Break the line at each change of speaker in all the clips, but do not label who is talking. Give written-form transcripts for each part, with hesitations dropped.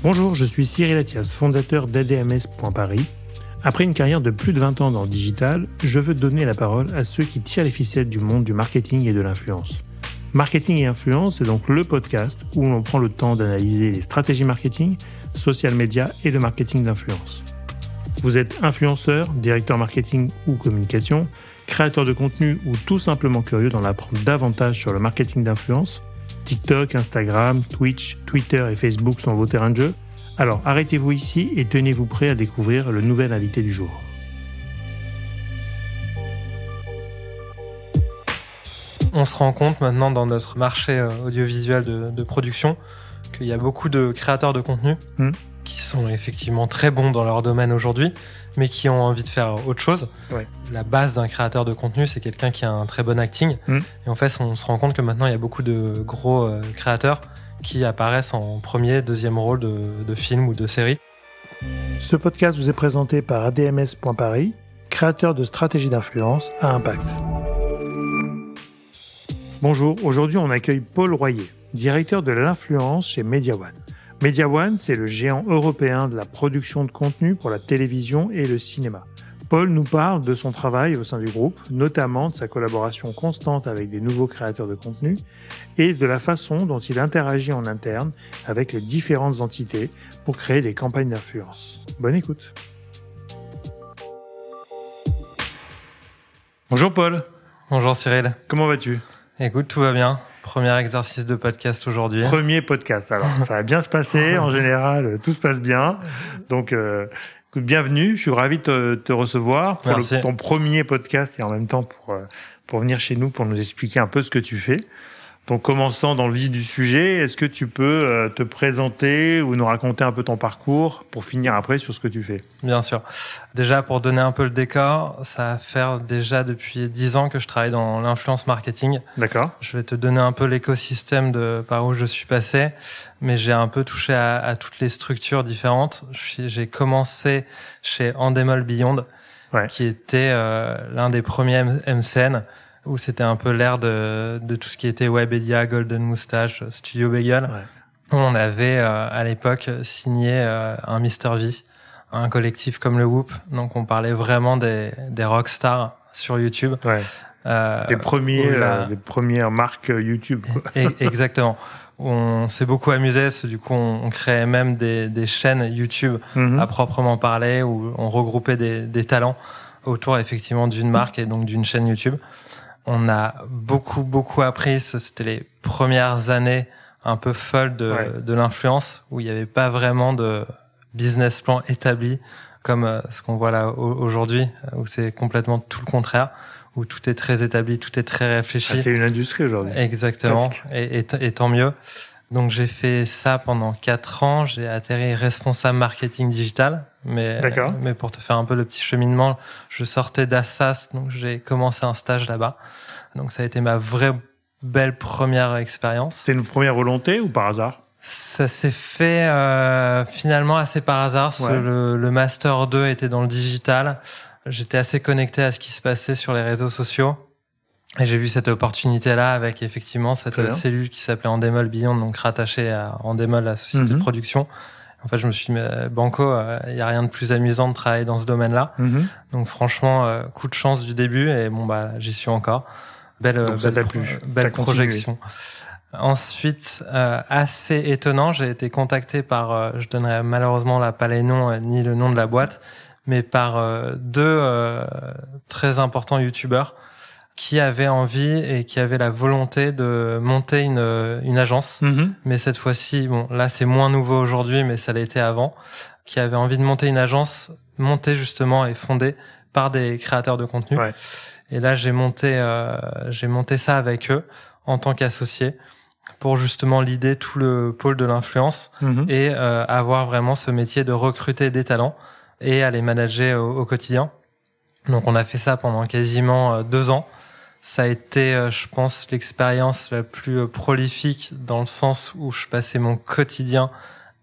Bonjour, je suis Cyril Attias, fondateur d'ADMS.Paris. Après une carrière de plus de 20 ans dans le digital, je veux donner la parole à ceux qui tirent les ficelles du monde du marketing et de l'influence. Marketing et influence est donc le podcast où l'on prend le temps d'analyser les stratégies marketing, social media et de marketing d'influence. Vous êtes influenceur, directeur marketing ou communication, créateur de contenu ou tout simplement curieux d'en apprendre davantage sur le marketing d'influence? TikTok, Instagram, Twitch, Twitter et Facebook sont vos terrains de jeu? Alors arrêtez-vous ici et tenez-vous prêt à découvrir le nouvel invité du jour.
On se rend compte maintenant dans notre marché audiovisuel de production qu'il y a beaucoup de créateurs de contenu qui sont effectivement très bons dans leur domaine aujourd'hui, mais qui ont envie de faire autre chose.
Ouais.
La base d'un créateur de contenu, c'est quelqu'un qui a un très bon acting. Et en fait, on se rend compte que maintenant, il y a beaucoup de gros créateurs qui apparaissent en premier, deuxième rôle de films ou de séries.
Ce podcast vous est présenté par ADMS.Paris, créateur de stratégies d'influence à impact. Bonjour, aujourd'hui on accueille Paul Royer, directeur de l'influence chez MediaOne. MediaOne, c'est le géant européen de la production de contenu pour la télévision et le cinéma. Paul nous parle de son travail au sein du groupe, notamment de sa collaboration constante avec des nouveaux créateurs de contenu et de la façon dont il interagit en interne avec les différentes entités pour créer des campagnes d'influence. Bonne écoute. Bonjour Paul.
Bonjour Cyril.
Comment vas-tu ?
Écoute, tout va bien. Premier exercice de podcast aujourd'hui.
Premier podcast, alors ça va bien se passer. En général, tout se passe bien. Donc, bienvenue. Je suis ravi de te recevoir pour ton premier podcast et en même temps pour venir chez nous pour nous expliquer un peu ce que tu fais. Donc, commençant dans le vif du sujet, est-ce que tu peux te présenter ou nous raconter un peu ton parcours pour finir après sur ce que tu fais ?
Bien sûr. Déjà, pour donner un peu le décor, ça va faire déjà depuis 10 ans que je travaille dans l'influence marketing.
D'accord.
Je vais te donner un peu l'écosystème par où je suis passé, mais j'ai un peu touché à toutes les structures différentes. J'ai commencé chez Endemol Beyond, qui était l'un des premiers MCN, où c'était un peu l'ère de tout ce qui était Webedia, Golden Moustache, Studio Bagel. Ouais. On avait à l'époque signé un Mr V, un collectif comme le Whoop. Donc on parlait vraiment des rockstars sur YouTube.
Ouais. Les premières marques YouTube. Quoi.
Exactement. On s'est beaucoup amusé, du coup on créait même des chaînes YouTube à proprement parler, où on regroupait des talents autour effectivement d'une marque et donc d'une chaîne YouTube. On a beaucoup appris. C'était les premières années un peu folles de l'influence, où il n'y avait pas vraiment de business plan établi comme ce qu'on voit là aujourd'hui, où c'est complètement tout le contraire, où tout est très établi, tout est très réfléchi.
C'est une industrie aujourd'hui.
Exactement, et tant mieux. Donc j'ai fait ça pendant 4 ans, j'ai atterri responsable marketing digital, mais pour te faire un peu le petit cheminement, je sortais d'Assas, donc j'ai commencé un stage là-bas. Donc ça a été ma vraie belle première expérience.
C'est une première volonté ou par hasard ?
Ça s'est fait finalement assez par hasard, parce que le Master 2 était dans le digital. J'étais assez connecté à ce qui se passait sur les réseaux sociaux. Et j'ai vu cette opportunité-là avec effectivement cette cellule qui s'appelait Endemol Beyond, donc rattachée à Endemol, la société de production. En fait, je me suis dit, banco, il y a rien de plus amusant de travailler dans ce domaine-là. Donc franchement, coup de chance du début, et j'y suis encore. Belle projection. Ensuite, assez étonnant, j'ai été contacté par, je donnerai malheureusement pas les noms ni le nom de la boîte, mais par 2 très importants youtubeurs qui avaient envie et qui avaient la volonté de monter une agence. Mais cette fois-ci, là c'est moins nouveau aujourd'hui, mais ça l'a été avant, qui avaient envie de monter une agence montée justement et fondée par des créateurs de contenu. Ouais. Et là j'ai monté ça avec eux en tant qu'associé pour justement leader tout le pôle de l'influence et avoir vraiment ce métier de recruter des talents et à les manager au quotidien. Donc on a fait ça pendant quasiment 2 ans. Ça a été, je pense, l'expérience la plus prolifique dans le sens où je passais mon quotidien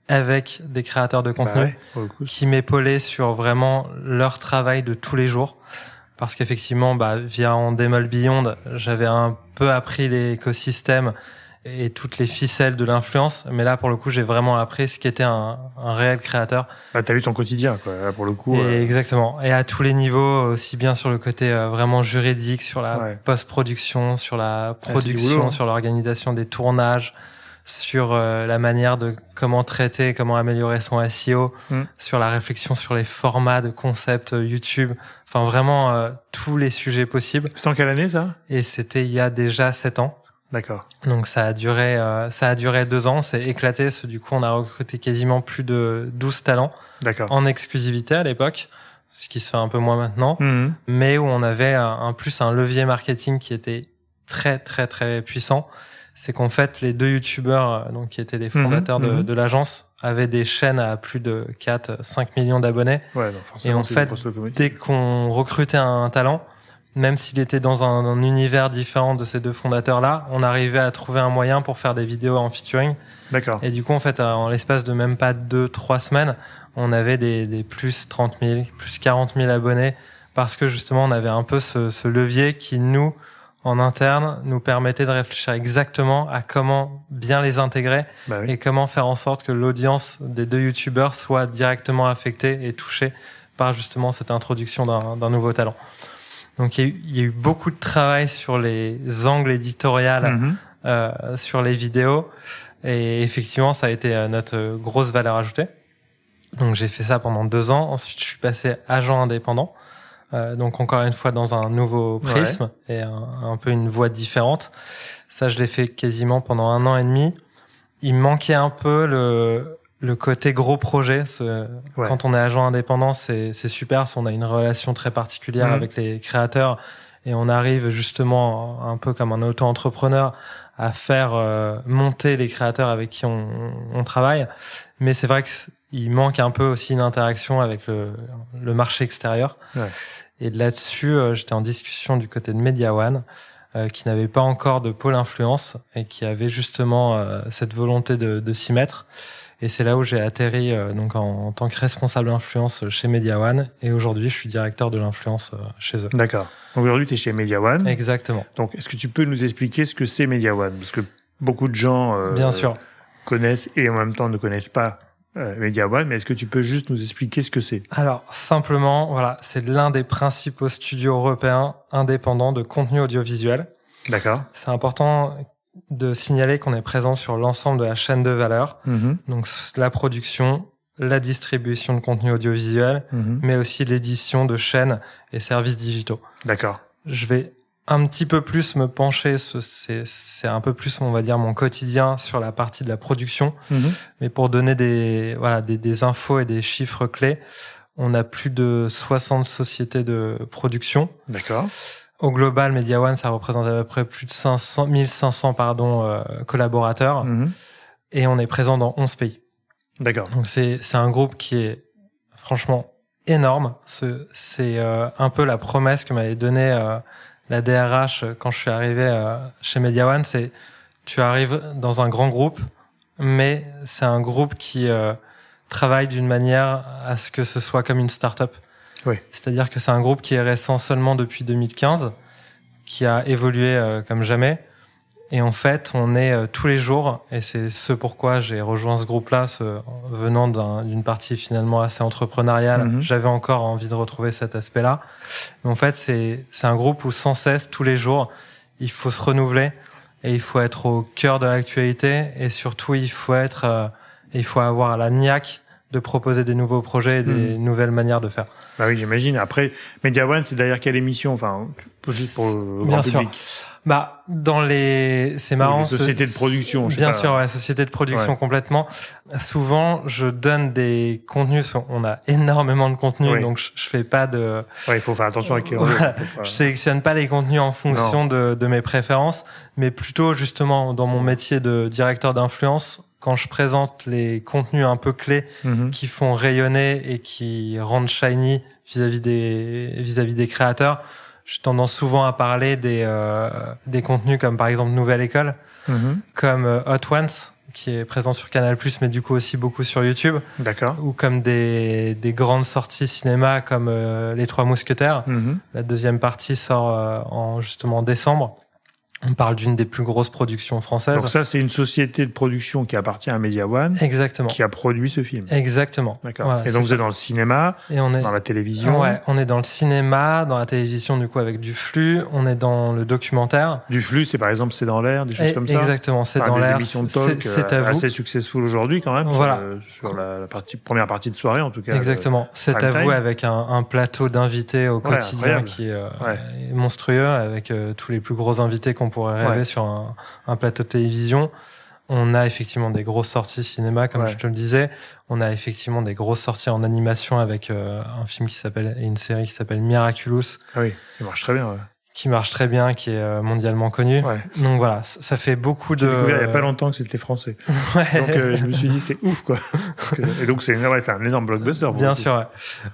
avec des créateurs de contenu qui m'épaulaient sur vraiment leur travail de tous les jours. Parce qu'effectivement, via Endemol Beyond, j'avais un peu appris l'écosystème et toutes les ficelles de l'influence. Mais là, pour le coup, j'ai vraiment appris ce qu'était un réel créateur.
Bah, t'as vu ton quotidien, quoi. Là, pour le coup.
Exactement. Et à tous les niveaux, aussi bien sur le côté vraiment juridique, sur la post-production, sur la production, sur l'organisation des tournages, sur la manière de comment traiter, comment améliorer son SEO, sur la réflexion sur les formats de concepts YouTube. Enfin, vraiment tous les sujets possibles.
C'était en quelle année, ça?
Et c'était il y a déjà 7 ans.
D'accord.
Donc ça a duré 2 ans, c'est éclaté. Du coup, on a recruté quasiment plus de 12 talents.
D'accord.
En exclusivité à l'époque, ce qui se fait un peu moins maintenant, mais où on avait un levier marketing qui était très très très puissant. C'est qu'en fait, les 2 youtubeurs, donc qui étaient les fondateurs de l'agence, avaient des chaînes à plus de 4-5 millions d'abonnés.
Ouais,
et en fait, dès qu'on recrutait un talent, même s'il était dans un univers différent de ces 2 fondateurs-là, on arrivait à trouver un moyen pour faire des vidéos en featuring.
D'accord.
Et du coup, en fait, en l'espace de même pas 2-3 semaines, on avait des plus 30 000, plus 40 000 abonnés, parce que justement, on avait un peu ce levier qui, nous, en interne, nous permettait de réfléchir exactement à comment bien les intégrer et comment faire en sorte que l'audience des 2 youtubeurs soit directement affectée et touchée par justement cette introduction d'un nouveau talent. Donc il y a eu beaucoup de travail sur les angles éditoriaux, sur les vidéos, et effectivement ça a été notre grosse valeur ajoutée. Donc j'ai fait ça pendant 2 ans. Ensuite je suis passé agent indépendant. Donc encore une fois dans un nouveau prisme et un peu une voie différente. Ça, je l'ai fait quasiment pendant 1 an et demi. Il me manquait un peu le côté gros projet. Quand on est agent indépendant, c'est super. On a une relation très particulière avec les créateurs et on arrive justement un peu comme un auto-entrepreneur à faire monter les créateurs avec qui on travaille. Mais c'est vrai qu'il manque un peu aussi une interaction avec le marché extérieur. Ouais. Et là-dessus, j'étais en discussion du côté de Media One, qui n'avait pas encore de pôle influence et qui avait justement cette volonté de s'y mettre. Et c'est là où j'ai atterri donc en tant que responsable influence chez Media One. Et aujourd'hui, je suis directeur de l'influence chez eux.
D'accord. Donc aujourd'hui, tu es chez Media One.
Exactement.
Donc, est-ce que tu peux nous expliquer ce que c'est Media One? Parce que beaucoup de gens
bien sûr
connaissent et en même temps ne connaissent pas Media One, mais est-ce que tu peux juste nous expliquer ce que c'est?
Alors, simplement, voilà, c'est l'un des principaux studios européens indépendants de contenu audiovisuel.
D'accord.
C'est important de signaler qu'on est présent sur l'ensemble de la chaîne de valeur. Donc, la production, la distribution de contenu audiovisuel, mais aussi l'édition de chaînes et services digitaux.
D'accord.
Je vais un petit peu plus me pencher, c'est un peu plus, on va dire, mon quotidien sur la partie de la production. Mais pour donner des infos et des chiffres clés, on a plus de 60 sociétés de production.
D'accord.
Au global, Media One, ça représente à peu près plus de 1500 collaborateurs. Et on est présent dans 11 pays.
D'accord.
Donc c'est un groupe qui est franchement énorme. C'est un peu la promesse que m'avait donnée la DRH quand je suis arrivé chez Media One, c'est tu arrives dans un grand groupe, mais c'est un groupe qui travaille d'une manière à ce que ce soit comme une start-up.
Oui.
C'est-à-dire que c'est un groupe qui est récent seulement depuis 2015, qui a évolué comme jamais. Et en fait, on est tous les jours, et c'est ce pourquoi j'ai rejoint ce groupe-là, venant d'une partie finalement assez entrepreneuriale. J'avais encore envie de retrouver cet aspect-là. Mais en fait, c'est un groupe où sans cesse, tous les jours, il faut se renouveler et il faut être au cœur de l'actualité. Et surtout, il faut avoir la niaque de proposer des nouveaux projets et des nouvelles manières de faire.
Bah oui, j'imagine. Après, Media One, c'est derrière quelle émission? Enfin, juste pour le grand public.
Bah, c'est marrant.
Société de production, je sais
bien
pas.
sûr, ouais, société de production complètement. Souvent, je donne des contenus. On a énormément de contenus, donc je fais pas de.
Ouais, il faut faire attention avec.
Je sélectionne pas les contenus en fonction de mes préférences, mais plutôt justement dans mon métier de directeur d'influence. Quand je présente les contenus un peu clés qui font rayonner et qui rendent shiny vis-à-vis des créateurs, j'ai tendance souvent à parler des contenus comme par exemple Nouvelle École, comme Hot Ones, qui est présent sur Canal+, mais du coup aussi beaucoup sur YouTube.
D'accord.
Ou comme des grandes sorties cinéma comme Les Trois Mousquetaires. La deuxième partie sort justement en décembre. On parle d'une des plus grosses productions françaises.
Donc ça, c'est une société de production qui appartient à Media One.
Exactement.
Qui a produit ce film.
Exactement.
D'accord. Voilà, et donc vous êtes dans le cinéma, et on est dans la télévision.
Ouais, on est dans le cinéma, dans la télévision du coup avec du flux. On est dans le documentaire.
Du flux, c'est par exemple C'est dans l'air, des choses comme ça.
Exactement, C'est dans l'air.
Des émissions de talk assez successful aujourd'hui quand même.
Voilà.
Sur la première partie de soirée en tout cas.
Exactement. C'est à vous avec un plateau d'invités au quotidien qui est monstrueux avec tous les plus gros invités qu'on pourrait rêver sur un plateau de télévision. On a effectivement des grosses sorties cinéma, comme je te le disais. On a effectivement des grosses sorties en animation avec un film une série qui s'appelle Miraculous.
Ah oui, qui marche très bien. Ouais.
Qui marche très bien, qui est mondialement connu. Ouais. Donc voilà, ça fait beaucoup de...
J'ai découvert il y a pas longtemps que c'était français. Donc je me suis dit c'est ouf quoi. Et donc c'est un énorme blockbuster.
Bien sûr. Ouais.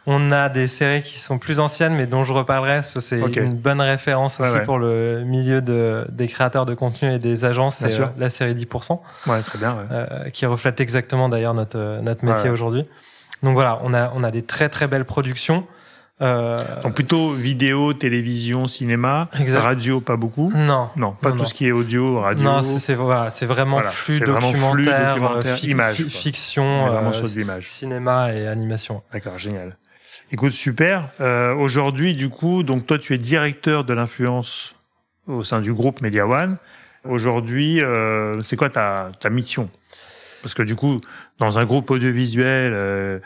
On a des séries qui sont plus anciennes, mais dont je reparlerai. C'est une bonne référence aussi pour le milieu des créateurs de contenu et des agences. C'est la série 10%.
Ouais, très bien.
Qui reflète exactement d'ailleurs notre métier aujourd'hui. Donc voilà, on a des très très belles productions.
Donc plutôt vidéo, télévision, cinéma, radio pas beaucoup.
Non,
pas tout ce qui est audio, radio.
Non, c'est vraiment flux documentaire,
image,
fiction,
vraiment sur de l'image,
cinéma et animation.
D'accord, génial. Écoute, super. Aujourd'hui, du coup, donc toi, tu es directeur de l'influence au sein du groupe Media One. Aujourd'hui, c'est quoi ta mission? Parce que du coup, dans un groupe audiovisuel.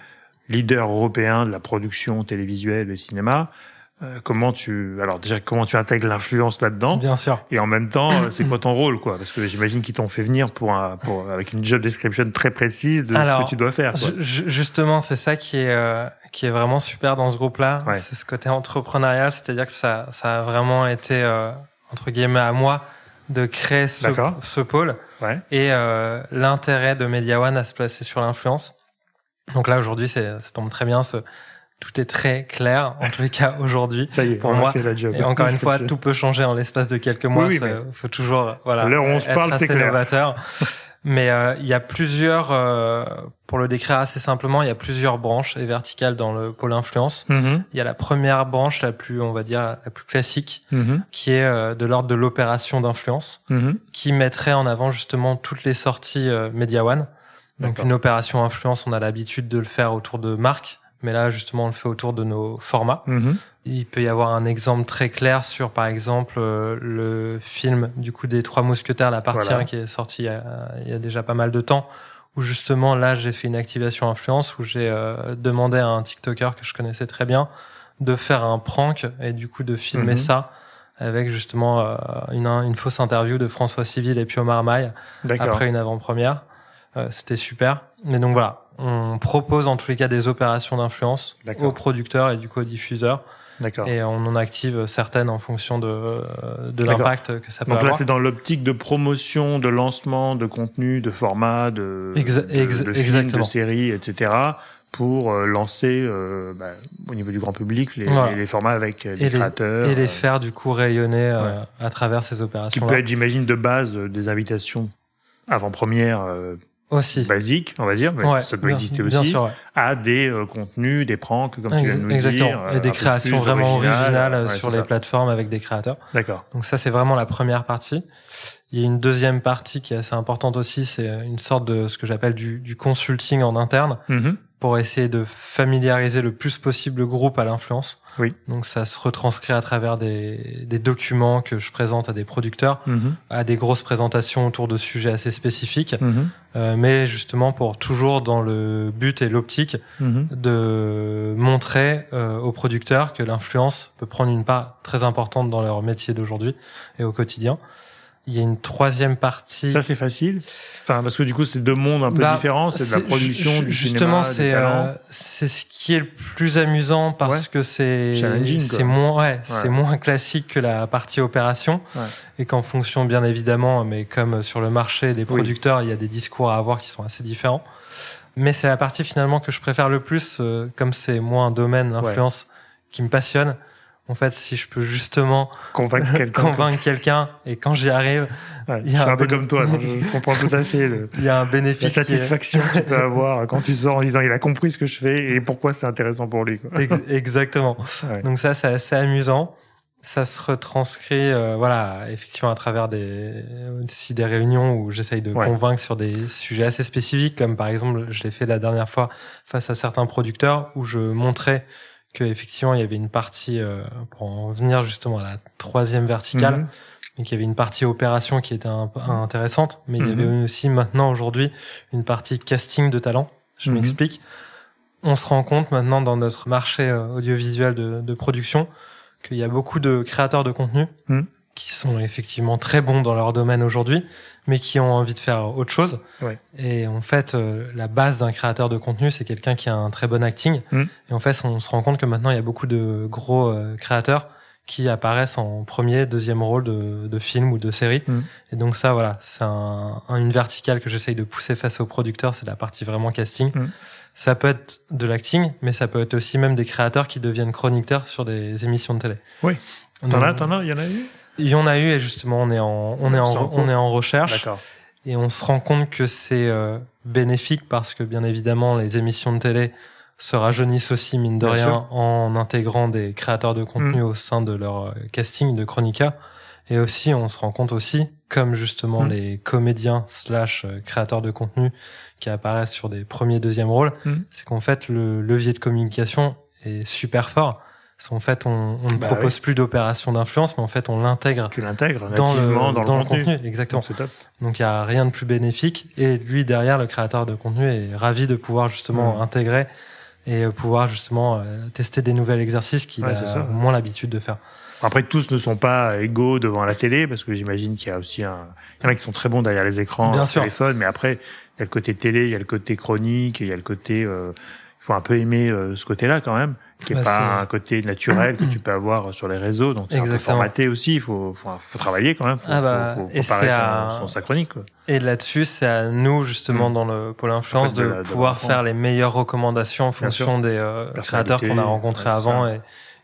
Leader européen de la production télévisuelle et cinéma, comment tu intègres l'influence là-dedans?
Bien sûr.
Et en même temps, c'est quoi ton rôle, quoi? Parce que j'imagine qu'ils t'ont fait venir avec une job description très précise de ce que tu dois faire, quoi.
Justement, c'est ça qui est vraiment super dans ce groupe-là. Ouais. C'est ce côté entrepreneurial, c'est-à-dire que ça a vraiment été, entre guillemets, à moi de créer ce pôle. Ouais. Et l'intérêt de Media One à se placer sur l'influence. Donc là, aujourd'hui, ça tombe très bien. Tout est très clair, en tous les cas, aujourd'hui.
Ça y est,
pour moi.
Fait la job.
Et encore une fois, tout peut changer en l'espace de quelques mois. Oui, faut toujours,
à l'heure où on se parle, c'est clair.
Novateur. Mais il y a plusieurs, pour le décrire assez simplement, il y a plusieurs branches et verticales dans le pôle influence. Il y a la première branche, la plus classique, qui est de l'ordre de l'opération d'influence, qui mettrait en avant justement toutes les sorties Media One. Donc une opération influence, on a l'habitude de le faire autour de marques, mais là justement on le fait autour de nos formats. Il peut y avoir un exemple très clair sur par exemple le film du coup des Trois Mousquetaires, la partie 1 qui est sortie il y a déjà pas mal de temps, où justement là j'ai fait une activation influence où j'ai demandé à un TikToker que je connaissais très bien de faire un prank et du coup de filmer ça avec justement une fausse interview de François Civil et Pio Marmaille après une avant-première. C'était super. Mais donc voilà, on propose en tous les cas des opérations d'influence aux producteurs et du coup aux diffuseurs. D'accord. Et on en active certaines en fonction de l'impact que ça peut avoir.
Donc là, c'est dans l'optique de promotion, de lancement, de contenu, de format, de films, de séries, etc. pour lancer au niveau du grand public les formats avec les créateurs.
Et les faire du coup rayonner à travers ces opérations-là.
Qui peut être, j'imagine, de base des invitations avant-première
aussi
basique, on va dire, mais ça peut exister aussi, à des contenus, des pranks, comme tu viens de nous dire.
Et des créations vraiment originales sur les plateformes avec des créateurs.
D'accord.
Donc ça, c'est vraiment la première partie. Il y a une deuxième partie qui est assez importante aussi, c'est une sorte de ce que j'appelle du consulting en interne, pour essayer de familiariser le plus possible le groupe à l'influence.
Oui.
Donc ça se retranscrit à travers des documents que je présente à des producteurs, à des grosses présentations autour de sujets assez spécifiques, mais justement pour toujours dans le but et l'optique de montrer aux producteurs que l'influence peut prendre une part très importante dans leur métier d'aujourd'hui et au quotidien. Il y a une troisième partie.
Ça, c'est facile. Enfin, parce que du coup, c'est deux mondes un peu différents. C'est de la production, du
justement,
cinéma, des talents.
C'est ce qui est le plus amusant parce que c'est moins classique que la partie opération. Ouais. Et qu'en fonction, bien évidemment, mais comme sur le marché des producteurs, il y a des discours à avoir qui sont assez différents. Mais c'est la partie finalement que je préfère le plus, comme c'est moi un domaine, l'influence, qui me passionne. En fait, si je peux justement
convaincre
quelqu'un, et quand j'y arrive,
il y a un peu comme toi, je comprends tout à fait
il y a un bénéfice,
la satisfaction que tu peux avoir quand tu sors en disant il a compris ce que je fais et pourquoi c'est intéressant pour lui, quoi.
Exactement. Ouais. Donc ça, c'est assez amusant. Ça se retranscrit, effectivement à travers des réunions où j'essaye de convaincre sur des sujets assez spécifiques, comme par exemple, je l'ai fait la dernière fois face à certains producteurs où je montrais que effectivement il y avait une partie pour en venir justement à la troisième verticale, mais qu'il y avait une partie opération qui était un peu intéressante, mais il y avait aussi maintenant aujourd'hui une partie casting de talent. Je m'explique. On se rend compte maintenant dans notre marché audiovisuel de production qu'il y a beaucoup de créateurs de contenu qui sont effectivement très bons dans leur domaine aujourd'hui, mais qui ont envie de faire autre chose.
Ouais.
Et en fait, la base d'un créateur de contenu, c'est quelqu'un qui a un très bon acting. Et en fait, on se rend compte que maintenant, il y a beaucoup de gros créateurs qui apparaissent en premier, deuxième rôle de film ou de série. Et donc ça, voilà, c'est une verticale que j'essaye de pousser face aux producteurs, c'est la partie vraiment casting. Ça peut être de l'acting, mais ça peut être aussi même des créateurs qui deviennent chroniqueurs sur des émissions de télé.
Oui. Il y en a eu?
Il y en a eu, et justement, on est en recherche.
D'accord.
Et on se rend compte que c'est bénéfique parce que, bien évidemment, les émissions de télé se rajeunissent aussi, mine de rien, en intégrant des créateurs de contenu au sein de leur casting de chroniqueurs. Et aussi, on se rend compte aussi, comme justement les comédiens / créateurs de contenu qui apparaissent sur des premiers, deuxième rôles, c'est qu'en fait, le levier de communication est super fort. Parce qu'en fait, on ne propose plus d'opération d'influence, mais en fait, on l'intègre.
Tu l'intègres nativement dans le contenu.
Exactement.
Donc, c'est top.
Donc, il y a rien de plus bénéfique. Et lui, derrière, le créateur de contenu est ravi de pouvoir justement intégrer et pouvoir justement tester des nouveaux exercices qu'il a moins l'habitude de faire.
Après, tous ne sont pas égaux devant la télé, parce que j'imagine qu'il y a aussi il y en a qui sont très bons derrière les écrans,
Bien
le téléphone, mais après, il y a le côté télé, il y a le côté chronique, il y a le côté, il faut un peu aimer ce côté-là quand même, qui est pas un côté naturel que tu peux avoir sur les réseaux, donc c'est un peu formaté aussi, il faut travailler quand même, faut préparer sa chronique, quoi.
Et là-dessus, c'est à nous, justement, dans le pôle influence, de pouvoir faire les meilleures recommandations en fonction des créateurs qu'on a rencontrés avant et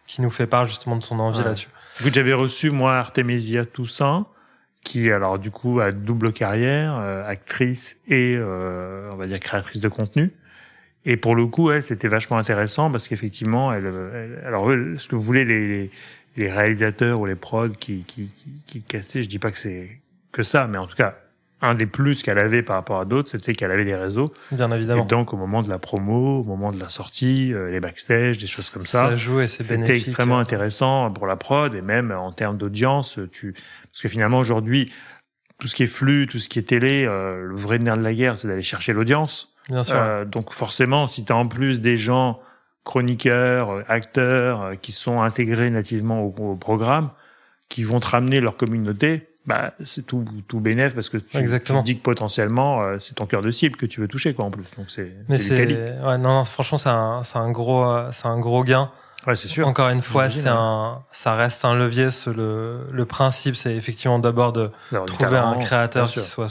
qui nous fait part justement de son envie là-dessus.
Écoute, j'avais reçu, moi, Artémisia Toussaint, qui, alors, du coup, a double carrière, actrice et, on va dire, créatrice de contenu. Et pour le coup, elle, c'était vachement intéressant parce qu'effectivement, alors, ce que vous voulez, les réalisateurs ou les prods qui cassaient, je dis pas que c'est que ça, mais en tout cas, un des plus qu'elle avait par rapport à d'autres, c'était qu'elle avait des réseaux.
Bien évidemment.
Et donc, au moment de la promo, au moment de la sortie, les backstage, des choses comme ça.
Ça joue et c'est bénéfique.
C'était extrêmement intéressant pour la prod et même en termes d'audience, parce que finalement, aujourd'hui, tout ce qui est flux, tout ce qui est télé, le vrai nerf de la guerre, c'est d'aller chercher l'audience.
Bien sûr.
Donc, forcément, si t'as en plus des gens chroniqueurs, acteurs, qui sont intégrés nativement au programme, qui vont te ramener leur communauté, c'est tout bénef parce que tu dis que potentiellement c'est ton cœur de cible que tu veux toucher, quoi, en plus. Donc
franchement, c'est un gros gain.
Ouais, c'est sûr.
Encore une fois, ça reste un levier. Le principe, c'est effectivement d'abord de trouver un créateur qui soit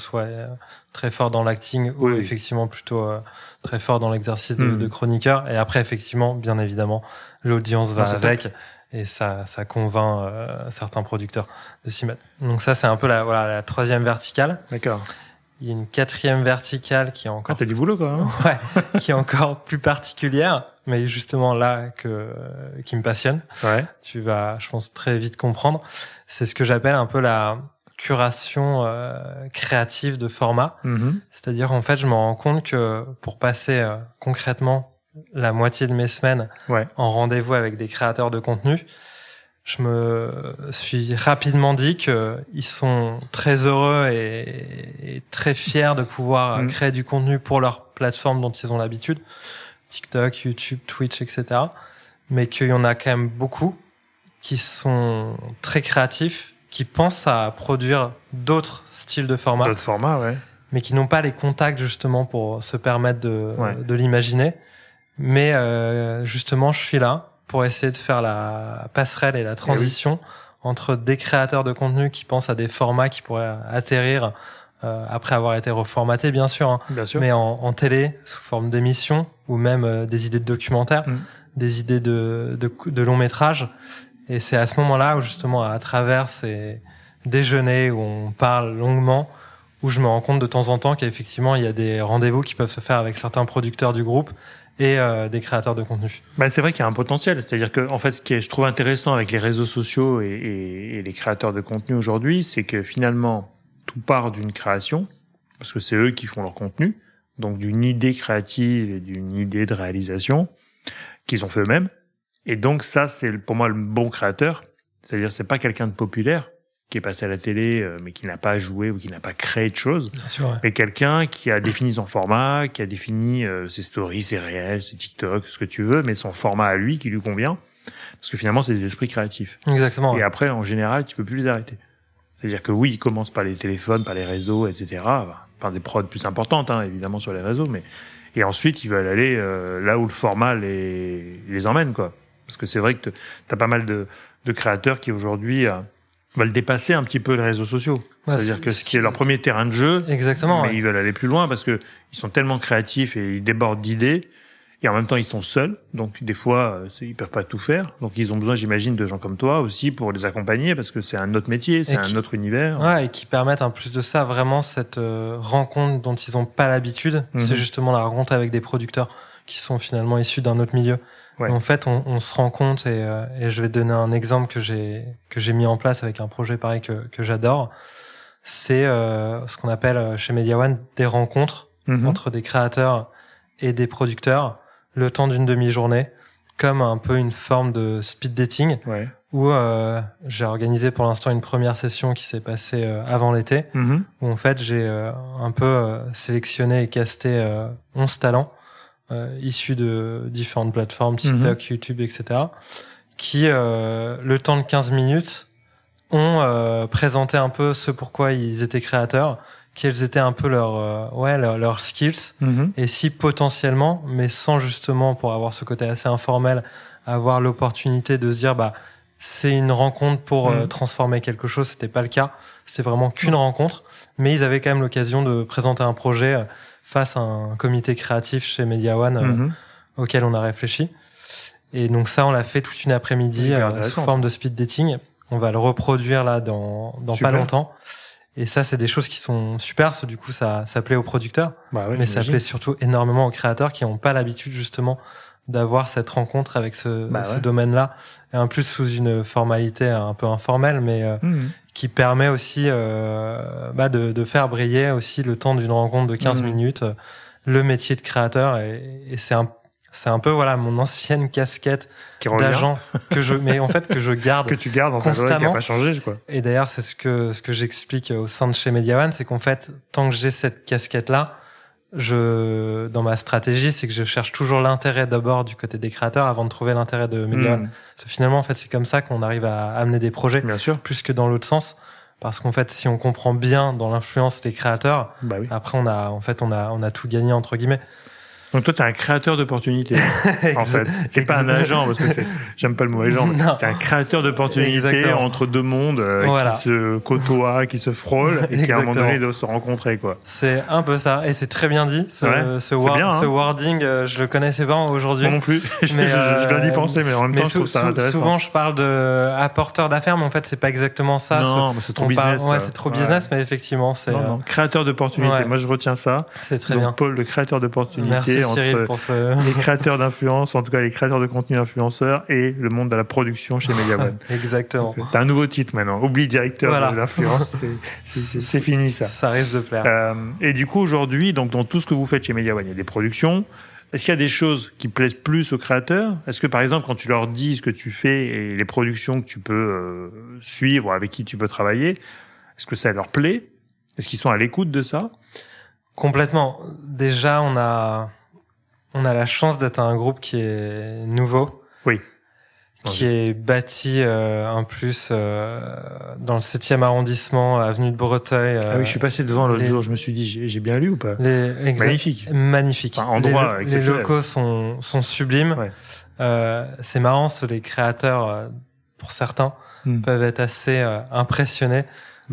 très fort dans l'acting ou effectivement plutôt très fort dans l'exercice de chroniqueur. Et après, effectivement, bien évidemment, l'audience va avec. Et ça convainc certains producteurs de s'y mettre. Donc ça, c'est un peu la troisième verticale.
D'accord.
Il y a une quatrième verticale qui est encore...
t'as du boulot, quand même.
Ouais, qui est encore plus particulière, mais justement là qui me passionne.
Ouais.
Tu vas, je pense, très vite comprendre. C'est ce que j'appelle un peu la curation créative de format. C'est-à-dire, en fait, je me rends compte que pour passer concrètement la moitié de mes semaines en rendez-vous avec des créateurs de contenu, je me suis rapidement dit que ils sont très heureux et très fiers de pouvoir créer du contenu pour leur plateforme dont ils ont l'habitude, TikTok, YouTube, Twitch, etc. Mais qu'il y en a quand même beaucoup qui sont très créatifs, qui pensent à produire d'autres styles de formats.
D'autres formats,
mais qui n'ont pas les contacts justement pour se permettre de l'imaginer. Mais justement, je suis là pour essayer de faire la passerelle et la transition entre des créateurs de contenu qui pensent à des formats qui pourraient atterrir après avoir été reformatés, bien sûr, mais en télé, sous forme d'émissions, ou même des idées de documentaires, des idées de longs métrages. Et c'est à ce moment-là où justement, à travers ces déjeuners où on parle longuement, où je me rends compte de temps en temps qu'effectivement, il y a des rendez-vous qui peuvent se faire avec certains producteurs du groupe et des créateurs de contenu.
C'est vrai qu'il y a un potentiel. C'est-à-dire que, en fait, ce que je trouve intéressant avec les réseaux sociaux et les créateurs de contenu aujourd'hui, c'est que finalement, tout part d'une création, parce que c'est eux qui font leur contenu, donc d'une idée créative et d'une idée de réalisation qu'ils ont fait eux-mêmes. Et donc ça, c'est pour moi le bon créateur. C'est-à-dire, c'est pas quelqu'un de populaire qui est passé à la télé, mais qui n'a pas joué ou qui n'a pas créé de choses.
Bien sûr, ouais.
Mais quelqu'un qui a défini son format, qui a défini ses stories, ses réels, ses TikTok, ce que tu veux, mais son format à lui qui lui convient. Parce que finalement, c'est des esprits créatifs.
Exactement.
Et après, en général, tu peux plus les arrêter. C'est-à-dire que oui, ils commencent par les téléphones, par les réseaux, etc. Par des prods plus importantes, évidemment, sur les réseaux, mais et ensuite, ils veulent aller là où le format les emmène, quoi. Parce que c'est vrai que t'as pas mal de créateurs qui aujourd'hui veulent dépasser un petit peu les réseaux sociaux. C'est-à-dire que ce qui est leur premier terrain de jeu.
Exactement.
Mais ils veulent aller plus loin parce que ils sont tellement créatifs et ils débordent d'idées. Et en même temps, ils sont seuls. Donc, des fois, ils peuvent pas tout faire. Donc, ils ont besoin, j'imagine, de gens comme toi aussi pour les accompagner parce que c'est un autre métier, c'est un autre univers.
Ouais, et qui permettent, en plus de ça, vraiment cette rencontre dont ils ont pas l'habitude. C'est justement la rencontre avec des producteurs qui sont finalement issus d'un autre milieu. Ouais. En fait, on se rend compte et je vais te donner un exemple que j'ai mis en place avec un projet pareil que j'adore. C'est ce qu'on appelle chez Media One des rencontres entre des créateurs et des producteurs le temps d'une demi-journée, comme un peu une forme de speed dating, où j'ai organisé pour l'instant une première session qui s'est passée avant l'été, où en fait j'ai un peu sélectionné et casté 11 talents issus de différentes plateformes, TikTok, YouTube, etc., qui, le temps de 15 minutes, ont présenté un peu ce pourquoi ils étaient créateurs, quels étaient un peu leurs skills, et si potentiellement, mais sans justement, pour avoir ce côté assez informel, avoir l'opportunité de se dire, c'est une rencontre pour transformer quelque chose. C'était pas le cas. C'était vraiment qu'une rencontre, mais ils avaient quand même l'occasion de présenter un projet face à un comité créatif chez Media One auquel on a réfléchi. Et donc ça, on l'a fait toute une après-midi sous forme de speed dating. On va le reproduire là dans pas longtemps. Et ça, c'est des choses qui sont super. Du coup, ça plaît aux producteurs, mais ça plaît surtout énormément aux créateurs qui n'ont pas l'habitude justement d'avoir cette rencontre avec ce domaine-là, et en plus sous une formalité un peu informelle, mais qui permet aussi de faire briller aussi le temps d'une rencontre de 15 minutes, le métier de créateur, et c'est un peu mon ancienne casquette d'agent que je garde
que tu gardes en constamment, qui a pas changé, quoi.
Et d'ailleurs, c'est ce que j'explique au sein de chez Media One, c'est qu'en fait, tant que j'ai cette casquette-là, dans ma stratégie, c'est que je cherche toujours l'intérêt d'abord du côté des créateurs avant de trouver l'intérêt de Media One. Parce que finalement, en fait, c'est comme ça qu'on arrive à amener des projets,
bien sûr,
plus que dans l'autre sens. Parce qu'en fait, si on comprend bien dans l'influence les créateurs, après on a tout gagné entre guillemets.
Donc toi, t'es un créateur d'opportunités, en fait. T'es pas un agent, parce que j'aime pas le mot agent. T'es un créateur d'opportunités entre deux mondes qui se côtoient, qui se frôlent et qui à un moment donné doivent se rencontrer, quoi.
C'est un peu ça, et c'est très bien dit. Ce wording, je le connaissais pas aujourd'hui.
Moi non plus. Mais je dois y penser, mais en même temps, je trouve ça intéressant.
Souvent, je parle de apporteur d'affaires, mais en fait, c'est pas exactement ça.
Non, mais c'est trop business.
C'est trop business, mais effectivement, c'est.
Non, créateur d'opportunités. Moi, je retiens ça.
C'est très bien.
Paul, le créateur d'opportunités.
Merci Cyril pour
les créateurs d'influence, en tout cas les créateurs de contenu influenceurs, et le monde de la production chez Media One.
Exactement.
T'as un nouveau titre maintenant. Oublie directeur de l'influence. C'est fini, ça.
Ça risque de plaire.
Et du coup, aujourd'hui, donc, dans tout ce que vous faites chez Media One, il y a des productions. Est-ce qu'il y a des choses qui plaisent plus aux créateurs? Est-ce que, par exemple, quand tu leur dis ce que tu fais et les productions que tu peux suivre, avec qui tu peux travailler, est-ce que ça leur plaît? Est-ce qu'ils sont à l'écoute de ça?
Complètement. Déjà, on a la chance d'être un groupe qui est nouveau.
Oui.
Qui est bâti en plus dans le 7e arrondissement, avenue de Breteuil.
Oui, je suis passé devant l'autre jour, je me suis dit, j'ai bien lu ou pas? Magnifique.
Magnifique.
Enfin, endroit
les locaux sont sublimes. Ouais. C'est marrant, les créateurs, pour certains, peuvent être assez impressionnés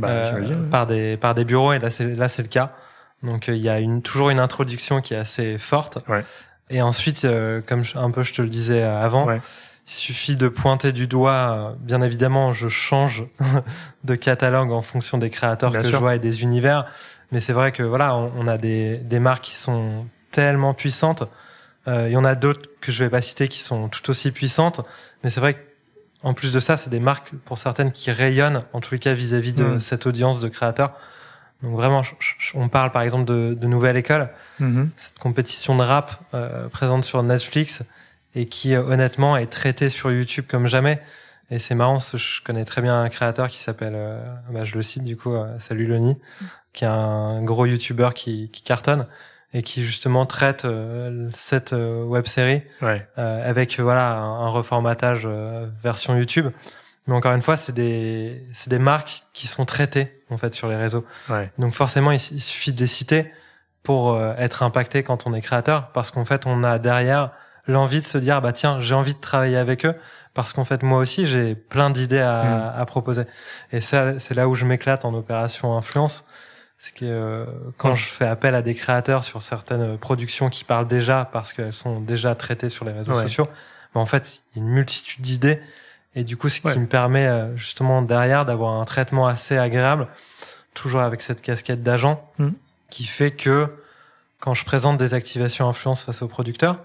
par des bureaux, et là c'est le cas. Donc il y a toujours une introduction qui est assez forte.
Ouais.
Et ensuite, comme un peu je te le disais avant, il suffit de pointer du doigt. Bien évidemment, je change de catalogue en fonction des créateurs je vois et des univers. Mais c'est vrai que on a des marques qui sont tellement puissantes. Il y en a d'autres que je vais pas citer qui sont tout aussi puissantes, mais c'est vrai qu'en plus de ça, c'est des marques pour certaines qui rayonnent en tous les cas vis-à-vis de cette audience de créateurs. Donc vraiment, on parle par exemple de Nouvelle École, cette compétition de rap présente sur Netflix et qui honnêtement est traitée sur YouTube comme jamais. Et c'est marrant, je connais très bien un créateur qui s'appelle, je le cite du coup, Salut Loni, qui est un gros YouTuber qui cartonne et qui justement traite cette web-série avec un reformatage version YouTube. Mais encore une fois, c'est des marques qui sont traitées en fait sur les réseaux.
Ouais.
Donc forcément, il suffit de les citer pour être impacté quand on est créateur, parce qu'en fait, on a derrière l'envie de se dire bah tiens, j'ai envie de travailler avec eux, parce qu'en fait moi aussi j'ai plein d'idées à proposer. Et ça, c'est là où je m'éclate en opération influence, c'est que quand je fais appel à des créateurs sur certaines productions qui parlent déjà parce qu'elles sont déjà traitées sur les réseaux sociaux, bah en fait il y a une multitude d'idées. Et du coup, ce qui me permet justement derrière d'avoir un traitement assez agréable, toujours avec cette casquette d'agent, qui fait que quand je présente des activations influence face aux producteurs,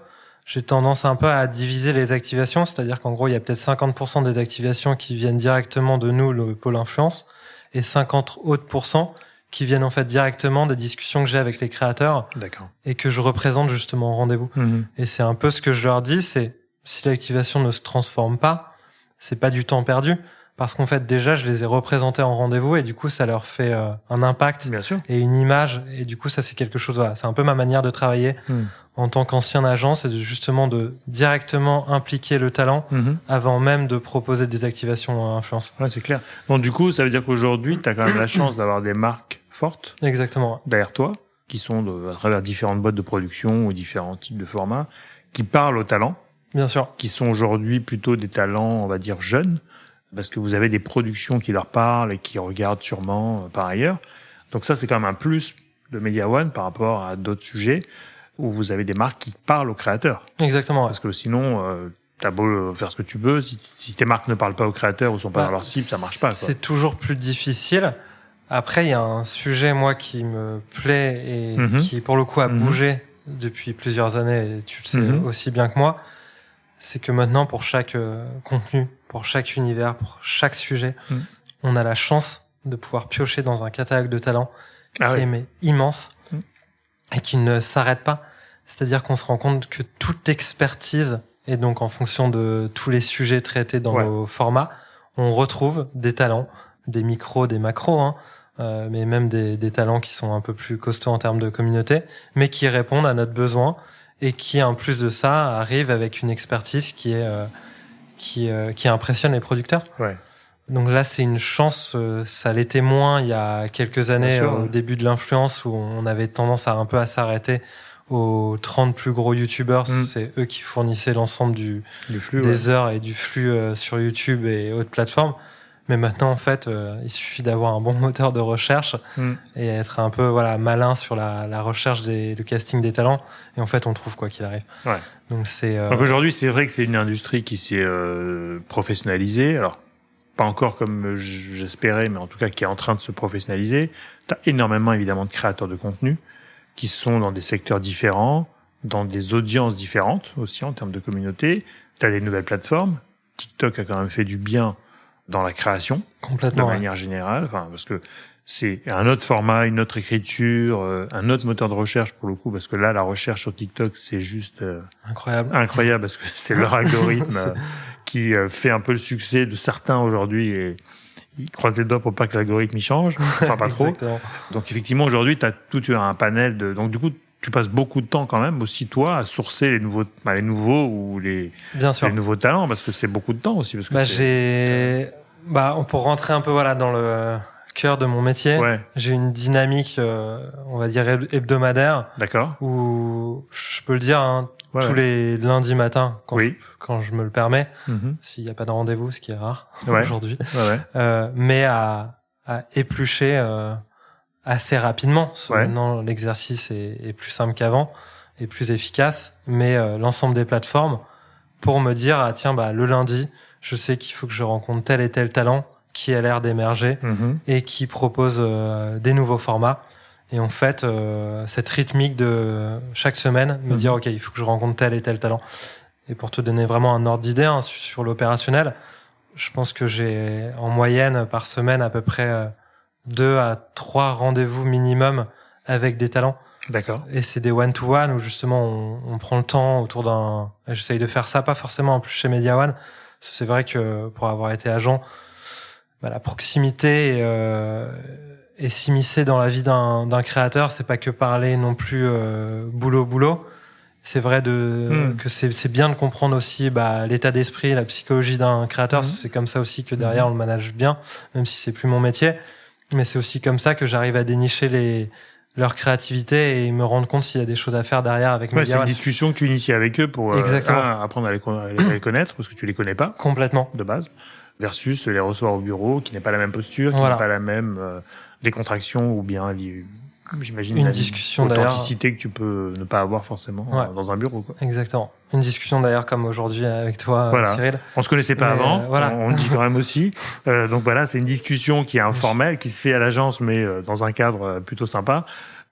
j'ai tendance un peu à diviser les activations, c'est-à-dire qu'en gros, il y a peut-être 50% des activations qui viennent directement de nous, le pôle influence, et 50 autres % qui viennent en fait directement des discussions que j'ai avec les créateurs.
D'accord.
Et que je représente justement en rendez-vous. Et c'est un peu ce que je leur dis, c'est si l'activation ne se transforme pas, c'est pas du temps perdu, parce qu'en fait déjà je les ai représentés en rendez-vous et du coup ça leur fait un impact et une image, et du coup ça c'est quelque chose, c'est un peu ma manière de travailler en tant qu'ancien agent, c'est justement de directement impliquer le talent avant même de proposer des activations influence.
Ouais, c'est clair. Bon, du coup ça veut dire qu'aujourd'hui tu as quand même la chance d'avoir des marques fortes derrière toi, qui sont à travers différentes boîtes de production ou différents types de formats, qui parlent aux talents.
Bien sûr.
Qui sont aujourd'hui plutôt des talents, on va dire, jeunes, parce que vous avez des productions qui leur parlent et qui regardent sûrement par ailleurs. Donc ça, c'est quand même un plus de Media One par rapport à d'autres sujets où vous avez des marques qui parlent aux créateurs.
Exactement.
Parce que sinon, t'as beau faire ce que tu veux, si tes marques ne parlent pas aux créateurs ou sont pas dans leur cible, ça marche pas, quoi.
C'est toujours plus difficile. Après, il y a un sujet, moi, qui me plaît et qui, pour le coup, a bougé depuis plusieurs années, et tu le sais aussi bien que moi. C'est que maintenant, pour chaque contenu, pour chaque univers, pour chaque sujet, on a la chance de pouvoir piocher dans un catalogue de talents qui est immense et qui ne s'arrête pas. C'est-à-dire qu'on se rend compte que toute expertise, et donc en fonction de tous les sujets traités dans nos formats, on retrouve des talents, des micros, des macros, mais même des talents qui sont un peu plus costauds en termes de communauté, mais qui répondent à notre besoin. Et qui, en plus de ça, arrive avec une expertise qui impressionne les producteurs. Ouais. Donc là, c'est une chance. Ça l'était moins il y a quelques années, au début de l'influence, où on avait tendance à un peu à s'arrêter aux 30 plus gros youtubeurs. C'est eux qui fournissaient l'ensemble du flux, des heures et du flux sur YouTube et autres plateformes. Mais maintenant, en fait, il suffit d'avoir un bon moteur de recherche et être un peu malin sur la recherche le casting des talents. Et en fait, on trouve quoi qu'il arrive. Ouais. Donc
donc aujourd'hui, c'est vrai que c'est une industrie qui s'est professionnalisée. Alors, pas encore comme j'espérais, mais en tout cas qui est en train de se professionnaliser. T'as énormément, évidemment, de créateurs de contenu qui sont dans des secteurs différents, dans des audiences différentes aussi en termes de communauté. T'as des nouvelles plateformes. TikTok a quand même fait du bien dans la création,
complètement,
de manière générale, parce que c'est un autre format, une autre écriture, un autre moteur de recherche pour le coup, parce que là, la recherche sur TikTok, c'est juste incroyable, parce que c'est leur algorithme qui fait un peu le succès de certains aujourd'hui, et ils croisent les doigts pour pas que l'algorithme y change, enfin pas trop. Donc effectivement, aujourd'hui, tu as un panel de... Donc du coup, tu passes beaucoup de temps quand même aussi, toi, à sourcer les nouveaux ou les nouveaux talents, parce que c'est beaucoup de temps aussi. Parce que
pour rentrer un peu dans le cœur de mon métier, j'ai une dynamique, on va dire hebdomadaire.
D'accord.
Où je peux le dire, tous les lundis matins, quand je me le permets, s'il n'y a pas de rendez-vous, ce qui est rare aujourd'hui, mais à éplucher assez rapidement. Maintenant, l'exercice est plus simple qu'avant et plus efficace, mais l'ensemble des plateformes pour me dire le lundi, je sais qu'il faut que je rencontre tel et tel talent qui a l'air d'émerger et qui propose des nouveaux formats. Et en fait, cette rythmique de chaque semaine, me dire, OK, il faut que je rencontre tel et tel talent. Et pour te donner vraiment un ordre d'idée sur l'opérationnel, je pense que j'ai en moyenne par semaine à peu près 2 à 3 rendez-vous minimum avec des talents.
D'accord.
Et c'est des one-to-one où justement on prend le temps autour d'un... J'essaye de faire ça, pas forcément en plus chez Media One. C'est vrai que pour avoir été agent, la proximité et s'immiscer dans la vie d'un créateur, c'est pas que parler non plus boulot. C'est vrai que c'est bien de comprendre aussi l'état d'esprit, la psychologie d'un créateur. C'est comme ça aussi que derrière on le manage bien, même si c'est plus mon métier. Mais c'est aussi comme ça que j'arrive à dénicher leur créativité et me rendre compte s'il y a des choses à faire derrière avec Media One.
C'est une discussion que tu inities avec eux pour apprendre à les connaître, parce que tu les connais pas.
Complètement.
De base. Versus les recevoir au bureau, qui n'est pas la même posture, qui n'est pas la même décontraction ou bien j'imagine
une discussion
authenticité que tu peux ne pas avoir forcément dans un bureau, quoi.
Exactement. Une discussion d'ailleurs comme aujourd'hui avec toi, Cyril.
On se connaissait pas avant, on le dit quand même aussi. Donc voilà, c'est une discussion qui est informelle, qui se fait à l'agence, mais dans un cadre plutôt sympa.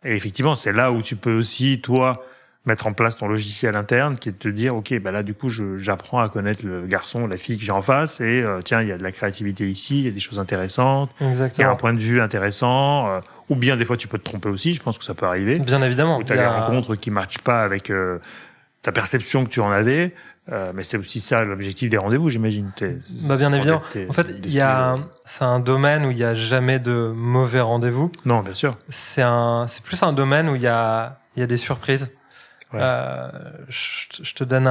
Et effectivement, c'est là où tu peux aussi, toi, mettre en place ton logiciel interne, qui est de te dire, OK, là, du coup, j'apprends à connaître le garçon, la fille que j'ai en face, et tiens, il y a de la créativité ici, il y a des choses intéressantes, il y a un point de vue intéressant, ou bien des fois, tu peux te tromper aussi, je pense que ça peut arriver.
Bien évidemment.
Ou tu as des rencontres qui matchent pas avec ta perception que tu en avais, mais c'est aussi ça l'objectif des rendez-vous, j'imagine.
Bien évidemment. En fait, c'est un domaine où il y a jamais de mauvais rendez-vous.
Non, bien sûr.
C'est plus un domaine où il y a des surprises. Ouais. Je te donne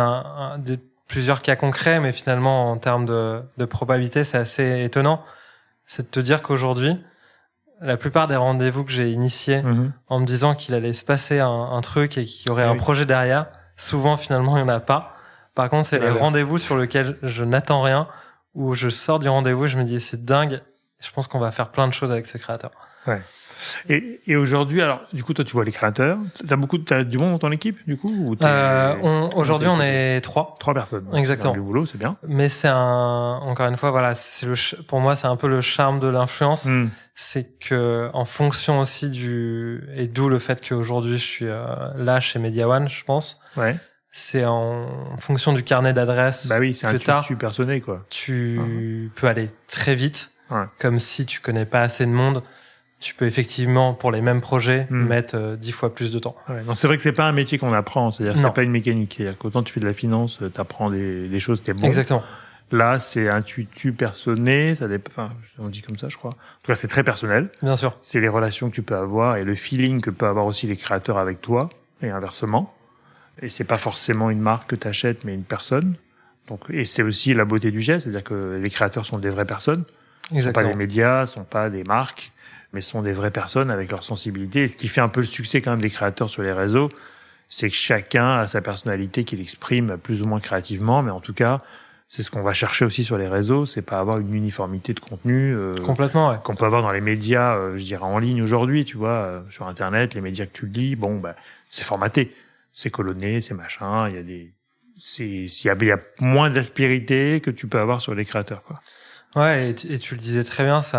plusieurs cas concrets, mais finalement, en termes de probabilité, c'est assez étonnant. C'est de te dire qu'aujourd'hui, la plupart des rendez-vous que j'ai initiés en me disant qu'il allait se passer un truc et qu'il y aurait un projet derrière, souvent, finalement, il n'y en a pas. Par contre, c'est les rendez-vous sur lesquels je n'attends rien, où je sors du rendez-vous et je me dis, c'est dingue, je pense qu'on va faire plein de choses avec ce créateur.
Ouais. Et aujourd'hui, alors, du coup, toi, tu vois les créateurs. T'as du monde dans ton équipe, du coup, ou
aujourd'hui, on est 3.
3 personnes.
Exactement.
Du boulot, c'est bien.
Mais encore une fois, voilà, pour moi, c'est un peu le charme de l'influence. C'est que, en fonction aussi et d'où le fait qu'aujourd'hui, je suis là chez Media One, je pense.
Ouais.
C'est en fonction du carnet d'adresses.
Bah oui, c'est un tutu personné, quoi.
Tu peux aller très vite.
Ouais.
Comme si tu connais pas assez de monde. Tu peux effectivement, pour les mêmes projets, mettre 10 fois plus de temps. Ouais,
non, c'est vrai que c'est pas un métier qu'on apprend, c'est-à-dire que c'est pas une mécanique. C'est-à-dire qu'autant tu fais de la finance, t'apprends des choses, t'es bon.
Exactement.
Là, c'est un tutu personné, on dit comme ça, je crois. En tout cas, c'est très personnel.
Bien sûr.
C'est les relations que tu peux avoir et le feeling que peuvent avoir aussi les créateurs avec toi, et inversement. Et c'est pas forcément une marque que t'achètes, mais une personne. Donc, et c'est aussi la beauté du geste, c'est-à-dire que les créateurs sont des vraies personnes. Exactement. Sont pas des médias, sont pas des marques, mais sont des vraies personnes avec leur sensibilité. Et ce qui fait un peu le succès quand même des créateurs sur les réseaux, c'est que chacun a sa personnalité qu'il exprime plus ou moins créativement, mais en tout cas, c'est ce qu'on va chercher aussi sur les réseaux, c'est pas avoir une uniformité de contenu
complètement, ouais.
Qu'on peut avoir dans les médias, je dirais en ligne aujourd'hui, tu vois, sur Internet, les médias que tu lis, c'est formaté, c'est colonné, c'est machin, il y a moins d'aspérité que tu peux avoir sur les créateurs, quoi.
Ouais, et tu le disais très bien, c'est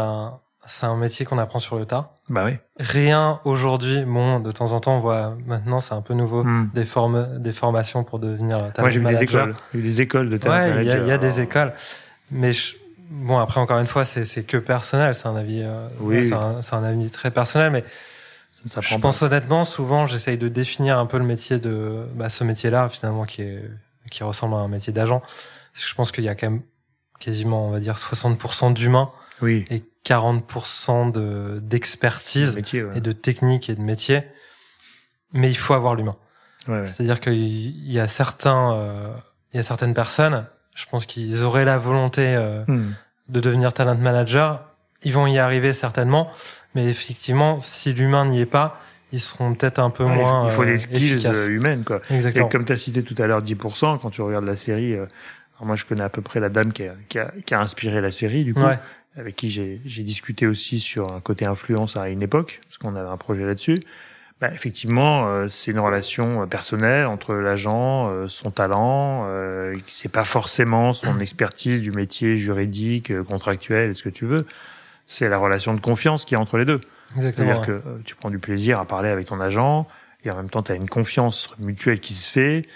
un métier qu'on apprend sur le tas.
Bah oui.
Rien aujourd'hui, de temps en temps, on voit, maintenant, c'est un peu nouveau, des formations pour devenir talent manager.
Moi, j'ai vu des écoles de talent manager.
Il y a des écoles. Mais après, encore une fois, c'est que personnel, c'est un avis, c'est un avis très personnel, mais je pense honnêtement, souvent, j'essaye de définir un peu le métier ce métier-là, finalement, qui ressemble à un métier d'agent. Parce que je pense qu'il y a quand même quasiment, on va dire, 60% d'humains.
Oui.
Et 40% d'expertise et de technique et de métier. Mais il faut avoir l'humain.
Ouais.
C'est-à-dire qu'il y a certaines personnes, je pense qu'ils auraient la volonté de devenir talent manager. Ils vont y arriver certainement. Mais effectivement, si l'humain n'y est pas, ils seront peut-être un peu moins
il faut des skills
efficaces.
Humaines, quoi.
Exactement.
Et comme tu as cité tout à l'heure 10%, quand tu regardes la série, alors moi je connais à peu près la dame qui a inspiré la série, du coup. Ouais. Avec qui j'ai discuté aussi sur un côté influence à une époque, parce qu'on avait un projet là-dessus. Effectivement, c'est une relation personnelle entre l'agent, son talent, c'est pas forcément son expertise du métier juridique, contractuel, ce que tu veux. C'est la relation de confiance qu'il y a entre les deux.
Exactement.
C'est-à-dire que tu prends du plaisir à parler avec ton agent et en même temps tu as une confiance mutuelle qui se fait.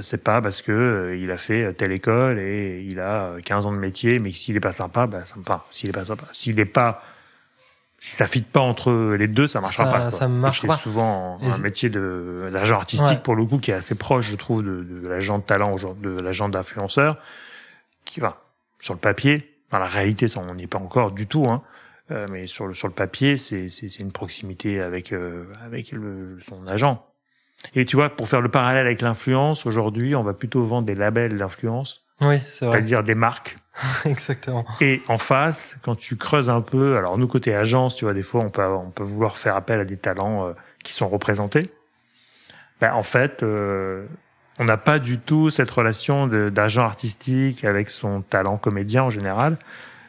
C'est pas parce que il a fait telle école et il a 15 ans de métier, mais s'il est pas sympa, ça me parle. S'il est pas si ça fit pas entre les deux, ça marchera pas. Quoi.
Ça marche pas.
C'est souvent un métier d'agent artistique pour le coup qui est assez proche, je trouve, de l'agent de talent, de l'agent d'influenceur, qui va sur le papier. Dans la réalité, ça, on n'y est pas encore du tout, hein. Mais sur le papier, c'est une proximité avec son agent. Et tu vois, pour faire le parallèle avec l'influence, aujourd'hui, on va plutôt vendre des labels d'influence.
Oui, c'est vrai.
C'est-à-dire des marques.
Exactement.
Et en face, quand tu creuses un peu, alors nous, côté agence, tu vois, des fois, on peut vouloir faire appel à des talents qui sont représentés. En fait, on n'a pas du tout cette relation d'agent artistique avec son talent comédien en général.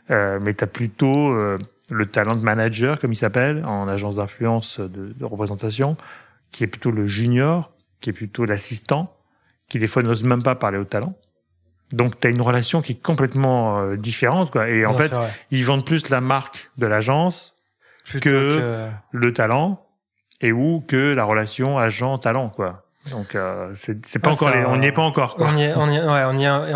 Mais tu as plutôt le talent de manager, comme il s'appelle, en agence d'influence de représentation, qui est plutôt le junior, qui est plutôt l'assistant, qui des fois n'ose même pas parler au talent. Donc, tu as une relation qui est complètement différente, quoi. Et en fait, ils vendent plus la marque de l'agence que le talent ou que la relation agent-talent, quoi. Donc, c'est pas encore on n'y est pas encore, quoi.
On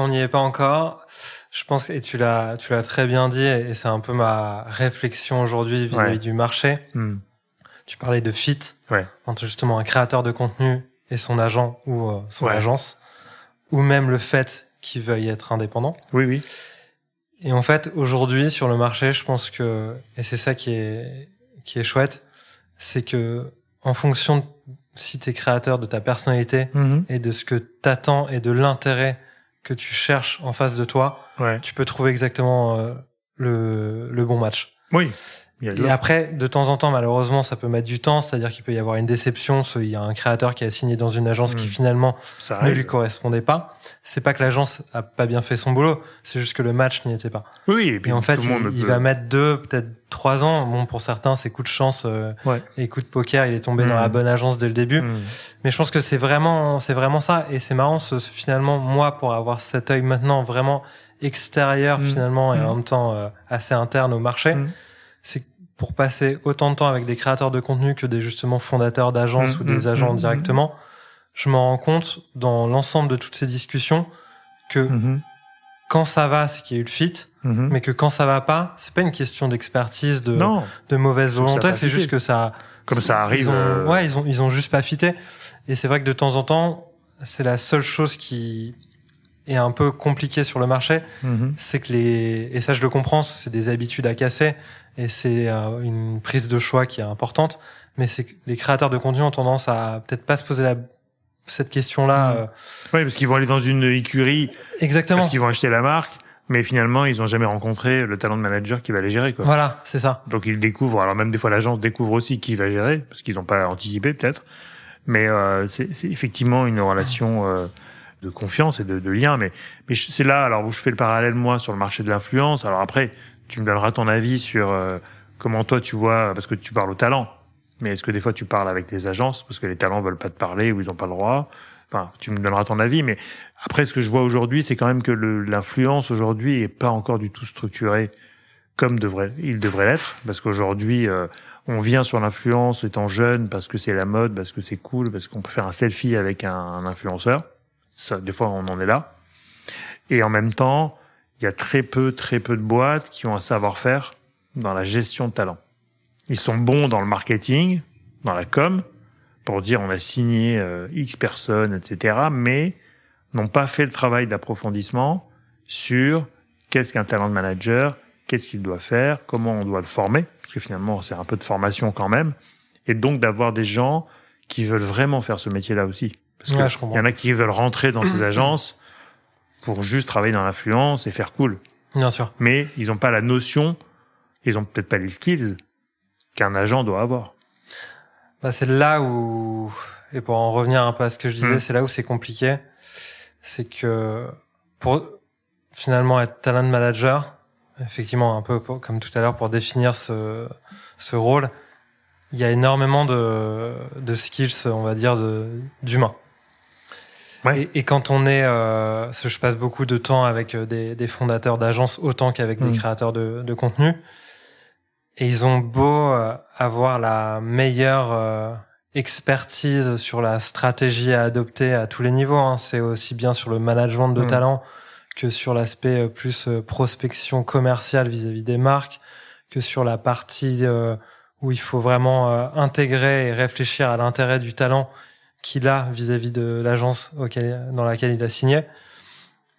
n'y est pas encore. Je pense, et tu l'as très bien dit, et c'est un peu ma réflexion aujourd'hui vis-à-vis du marché. Tu parlais de fit entre justement un créateur de contenu et son agent ou son agence, ou même le fait qu'il veuille être indépendant.
Oui.
Et en fait, aujourd'hui, sur le marché, je pense que, et c'est ça qui est chouette, c'est que, en fonction de si t'es créateur de ta personnalité et de ce que t'attends et de l'intérêt que tu cherches en face de toi, tu peux trouver exactement le bon match.
Oui.
Et après, de temps en temps, malheureusement, ça peut mettre du temps, c'est-à-dire qu'il peut y avoir une déception. Il y a un créateur qui a signé dans une agence qui finalement ne lui correspondait pas. C'est pas que l'agence a pas bien fait son boulot, c'est juste que le match n'y était pas.
Oui, et puis
en fait, il va mettre 2, peut-être 3 ans. Bon, pour certains, c'est coup de chance et coup de poker, il est tombé dans la bonne agence dès le début. Mais je pense que c'est vraiment ça. Et c'est marrant, finalement, moi, pour avoir cet œil maintenant vraiment extérieur finalement et en même temps assez interne au marché, c'est pour passer autant de temps avec des créateurs de contenu que des justement fondateurs d'agences ou des agents directement, je me rends compte dans l'ensemble de toutes ces discussions que quand ça va, c'est qu'il y a eu le fit, mais que quand ça va pas, c'est pas une question d'expertise, de mauvaise volonté, c'est juste que ça,
comme ça arrive.
Ils ont juste pas fité. Et c'est vrai que de temps en temps, c'est la seule chose qui est un peu compliquée sur le marché, c'est que et ça je le comprends, c'est des habitudes à casser et c'est une prise de choix qui est importante, mais c'est que les créateurs de contenu ont tendance à peut-être pas se poser cette question-là.
Oui, parce qu'ils vont aller dans une écurie.
Exactement.
Parce qu'ils vont acheter la marque, mais finalement, ils ont jamais rencontré le talent de manager qui va les gérer, quoi.
Voilà, c'est ça.
Donc, ils découvrent, alors même des fois, l'agence découvre aussi qui va gérer, parce qu'ils n'ont pas anticipé, peut-être. Mais, c'est effectivement une relation, de confiance et de lien. Mais c'est là, alors, où je fais le parallèle, moi, sur le marché de l'influence. Alors après, tu me donneras ton avis sur, comment toi, tu vois, parce que tu parles au talent. Mais est-ce que des fois tu parles avec les agences parce que les talents veulent pas te parler ou ils ont pas le droit? Enfin, tu me donneras ton avis, mais après, ce que je vois aujourd'hui, c'est quand même que l'influence aujourd'hui est pas encore du tout structurée comme il devrait l'être, parce qu'aujourd'hui, on vient sur l'influence étant jeune parce que c'est la mode, parce que c'est cool, parce qu'on peut faire un selfie avec un influenceur. Ça, des fois, on en est là. Et en même temps, il y a très peu de boîtes qui ont un savoir-faire dans la gestion de talent. Ils sont bons dans le marketing, dans la com, pour dire on a signé X personnes, etc., mais n'ont pas fait le travail d'approfondissement sur qu'est-ce qu'un talent de manager, qu'est-ce qu'il doit faire, comment on doit le former, parce que finalement c'est un peu de formation quand même, et donc d'avoir des gens qui veulent vraiment faire ce métier-là aussi. Parce que y en a qui veulent rentrer dans ces agences pour juste travailler dans l'influence et faire cool.
Bien sûr.
Mais ils n'ont pas la notion, ils ont peut-être pas les skills qu'un agent doit avoir.
C'est là où, et pour en revenir un peu à ce que je disais, c'est là où c'est compliqué. C'est que pour finalement être talent manager, effectivement, un peu comme tout à l'heure, pour définir ce rôle, il y a énormément de skills, on va dire, d'humains.
Ouais.
Et quand on est, je passe beaucoup de temps avec des fondateurs d'agences autant qu'avec des créateurs de contenu. Et ils ont beau avoir la meilleure expertise sur la stratégie à adopter à tous les niveaux, hein. C'est aussi bien sur le management de talent que sur l'aspect plus prospection commerciale vis-à-vis des marques, que sur la partie où il faut vraiment intégrer et réfléchir à l'intérêt du talent qu'il a vis-à-vis de l'agence dans laquelle il a signé.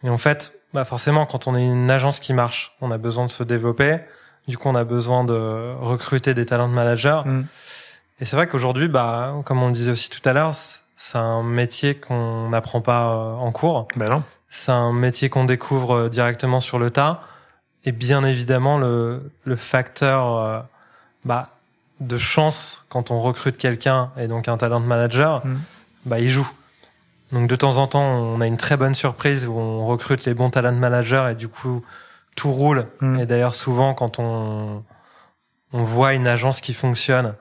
Et en fait, forcément, quand on est une agence qui marche, on a besoin de se développer. Du coup, on a besoin de recruter des talent managers. Et c'est vrai qu'aujourd'hui, comme on le disait aussi tout à l'heure, c'est un métier qu'on n'apprend pas en cours.
Non.
C'est un métier qu'on découvre directement sur le tas. Et bien évidemment, le facteur de chance quand on recrute quelqu'un et donc un talent manager, il joue. Donc de temps en temps, on a une très bonne surprise où on recrute les bons talent managers et du coup tout roule. Et d'ailleurs souvent quand on voit une agence qui fonctionne,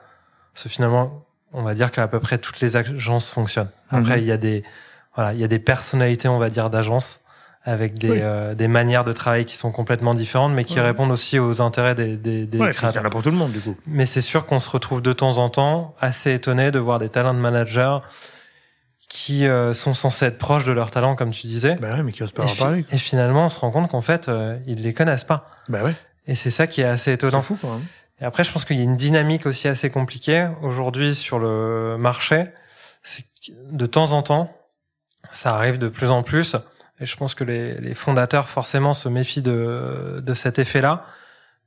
c'est finalement on va dire qu'à peu près toutes les agences fonctionnent. Après il y a des personnalités on va dire d'agences avec des manières de travail qui sont complètement différentes, mais qui répondent aussi aux intérêts des créateurs.
Il y en a pour tout le monde, du coup.
Mais c'est sûr qu'on se retrouve de temps en temps assez étonné de voir des talent managers qui sont censés être proches de leurs talents, comme tu disais.
Mais qui osent pas en parler.
Et finalement, on se rend compte qu'en fait, ils les connaissent pas. Et c'est ça qui est assez étonnant.
C'est fou, quand même.
Et après, je pense qu'il y a une dynamique aussi assez compliquée aujourd'hui sur le marché. C'est que de temps en temps, ça arrive de plus en plus. Et je pense que les fondateurs forcément se méfient de cet effet-là.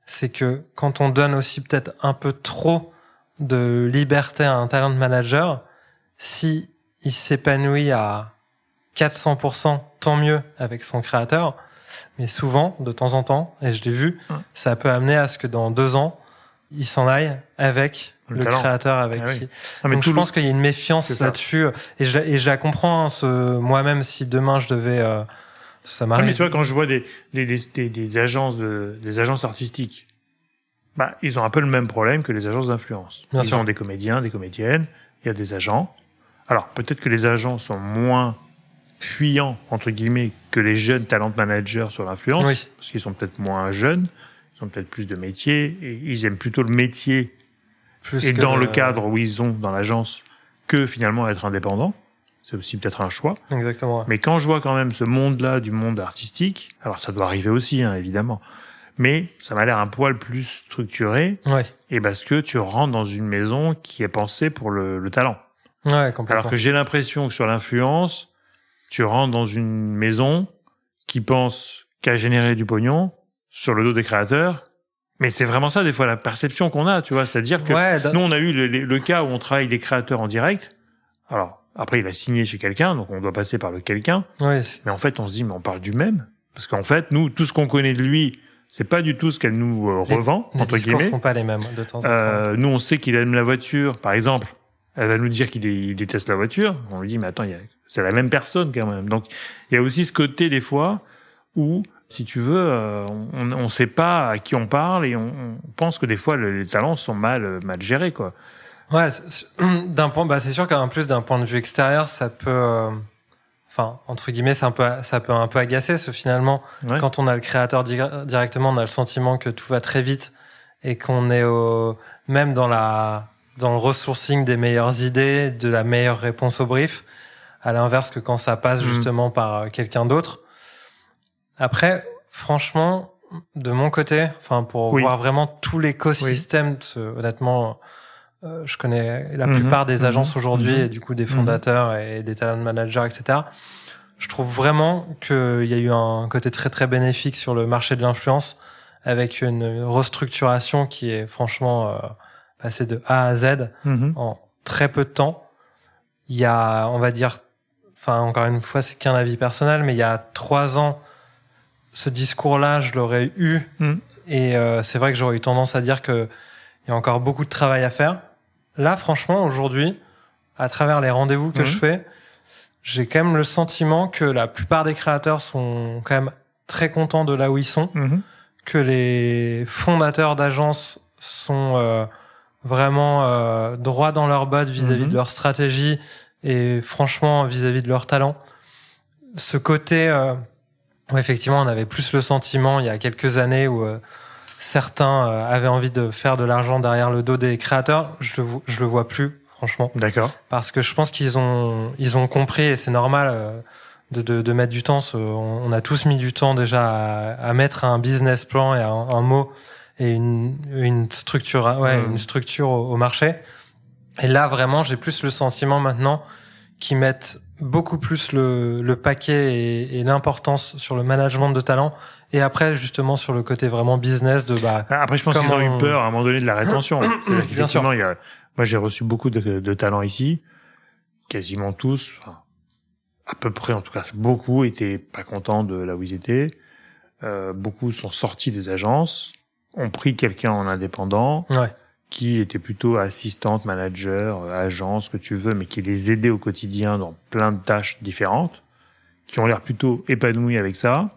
C'est que quand on donne aussi peut-être un peu trop de liberté à un talent manager, si il s'épanouit à 400%, tant mieux avec son créateur. Mais souvent, de temps en temps, et je l'ai vu, ça peut amener à ce que dans 2 ans, il s'en aille avec le créateur avec qui. Donc je pense qu'il y a une méfiance là-dessus, et je la comprends. Moi-même, si demain je devais, ça m'arrive.
Mais tu vois, quand je vois des agences artistiques, ils ont un peu le même problème que les agences d'influence. Ils ont des comédiens, des comédiennes, il y a des agents. Alors peut-être que les agents sont moins fuyants entre guillemets que les jeunes talent managers sur l'influence, parce qu'ils sont peut-être moins jeunes. Ils ont peut-être plus de métiers et ils aiment plutôt le métier et dans le cadre où ils ont dans l'agence que finalement être indépendants. C'est aussi peut-être un choix.
Exactement.
Mais quand je vois quand même ce monde-là du monde artistique, alors ça doit arriver aussi, évidemment, mais ça m'a l'air un poil plus structuré. Et parce que tu rentres dans une maison qui est pensée pour le talent.
Complètement.
Alors que j'ai l'impression que sur l'influence, tu rentres dans une maison qui pense qu'à générer du pognon sur le dos des créateurs. Mais c'est vraiment ça, des fois, la perception qu'on a, tu vois. C'est-à-dire que nous, on a eu le cas où on travaille des créateurs en direct. Alors, après, il a signé chez quelqu'un, donc on doit passer par le quelqu'un. Mais en fait, on se dit, mais on parle du même. Parce qu'en fait, nous, tout ce qu'on connaît de lui, c'est pas du tout ce qu'elle nous revend, entre guillemets.
Les discours sont pas les mêmes, de temps en temps.
Nous, on sait qu'il aime la voiture, par exemple. Elle va nous dire qu'il déteste la voiture. On lui dit, mais attends, c'est la même personne, quand même. Donc, il y a aussi ce côté, des fois, où, si tu veux, on sait pas à qui on parle et on pense que des fois les talents sont mal gérés, quoi.
C'est sûr qu'en plus d'un point de vue extérieur, ça peut, entre guillemets, ça peut un peu agacer, finalement. Quand on a le créateur directement, on a le sentiment que tout va très vite et qu'on est même dans le resourcing des meilleures idées, de la meilleure réponse au brief, à l'inverse que quand ça passe justement par quelqu'un d'autre. Après, franchement, de mon côté, pour voir vraiment tout l'écosystème, honnêtement, je connais la plupart des agences aujourd'hui et du coup des fondateurs et des talent managers, etc. Je trouve vraiment qu'il y a eu un côté très très bénéfique sur le marché de l'influence avec une restructuration qui est franchement passée de A à Z en très peu de temps. Il y a, on va dire, encore une fois, c'est qu'un avis personnel, mais il y a 3 ans, ce discours-là, je l'aurais eu. Et c'est vrai que j'aurais eu tendance à dire qu'il y a encore beaucoup de travail à faire. Là, franchement, aujourd'hui, à travers les rendez-vous que je fais, j'ai quand même le sentiment que la plupart des créateurs sont quand même très contents de là où ils sont, que les fondateurs d'agences sont vraiment droits dans leurs bottes vis-à-vis de leur stratégie et franchement vis-à-vis de leur talent. Ce côté... effectivement, on avait plus le sentiment il y a quelques années où certains avaient envie de faire de l'argent derrière le dos des créateurs, je le vois plus, franchement.
D'accord.
Parce que je pense qu'ils ont compris, et c'est normal de mettre du temps. On a tous mis du temps déjà à mettre un business plan et un mot et une structure, une structure au marché. Et là, vraiment, j'ai plus le sentiment maintenant qu'ils mettent beaucoup plus le paquet et l'importance sur le management de talent, et après justement sur le côté vraiment business de
Après, je pense qu'ils ont eu peur à un moment donné de la rétention.
Bien sûr.
Moi, j'ai reçu beaucoup de talents ici, quasiment tous, à peu près en tout cas, beaucoup étaient pas contents de là où ils étaient. Beaucoup sont sortis des agences, ont pris quelqu'un en indépendant.
Ouais.
Qui était plutôt assistante, manager, agent, ce que tu veux, mais qui les aidait au quotidien dans plein de tâches différentes, qui ont l'air plutôt épanouis avec ça.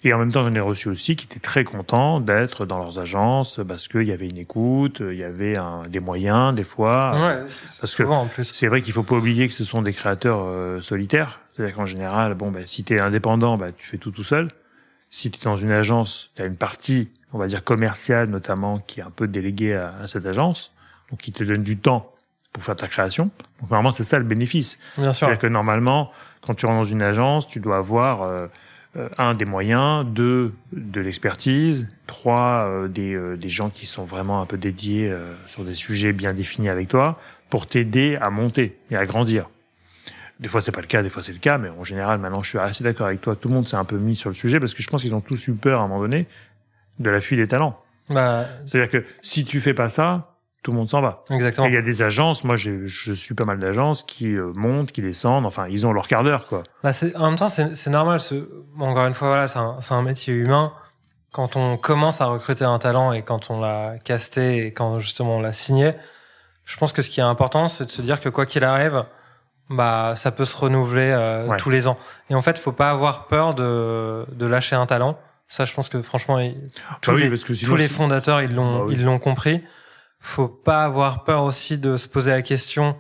Et en même temps, j'en ai reçu aussi qui étaient très contents d'être dans leurs agences parce qu'il y avait une écoute, il y avait des moyens des fois.
Ouais,
parce que
en plus.
c'est vrai qu'il faut pas oublier que ce sont des créateurs solitaires. C'est-à-dire qu'en général, si t'es indépendant, tu fais tout seul. Si tu es dans une agence, tu as une partie, on va dire commerciale notamment, qui est un peu déléguée à cette agence, donc qui te donne du temps pour faire ta création. Donc normalement, c'est ça le bénéfice.
Bien sûr.
C'est-à-dire que normalement, quand tu rentres dans une agence, tu dois avoir des moyens, de l'expertise, 3 des gens qui sont vraiment un peu dédiés sur des sujets bien définis avec toi, pour t'aider à monter et à grandir. Des fois, c'est pas le cas, des fois, c'est le cas, mais en général, maintenant, je suis assez d'accord avec toi. Tout le monde s'est un peu mis sur le sujet parce que je pense qu'ils ont tous eu peur, à un moment donné, de la fuite des talents. C'est-à-dire que si tu fais pas ça, tout le monde s'en va.
Exactement.
Et il y a des agences, moi, je suis pas mal d'agences qui montent, qui descendent, enfin, ils ont leur quart d'heure, quoi.
En même temps, c'est normal. Encore une fois, voilà, c'est un métier humain. Quand on commence à recruter un talent et quand on l'a casté et quand, justement, on l'a signé, je pense que ce qui est important, c'est de se dire que quoi qu'il arrive, ça peut se renouveler tous les ans. Et en fait, faut pas avoir peur de lâcher un talent. Ça, je pense que franchement, tous les fondateurs, ils l'ont compris. Faut pas avoir peur aussi de se poser la question.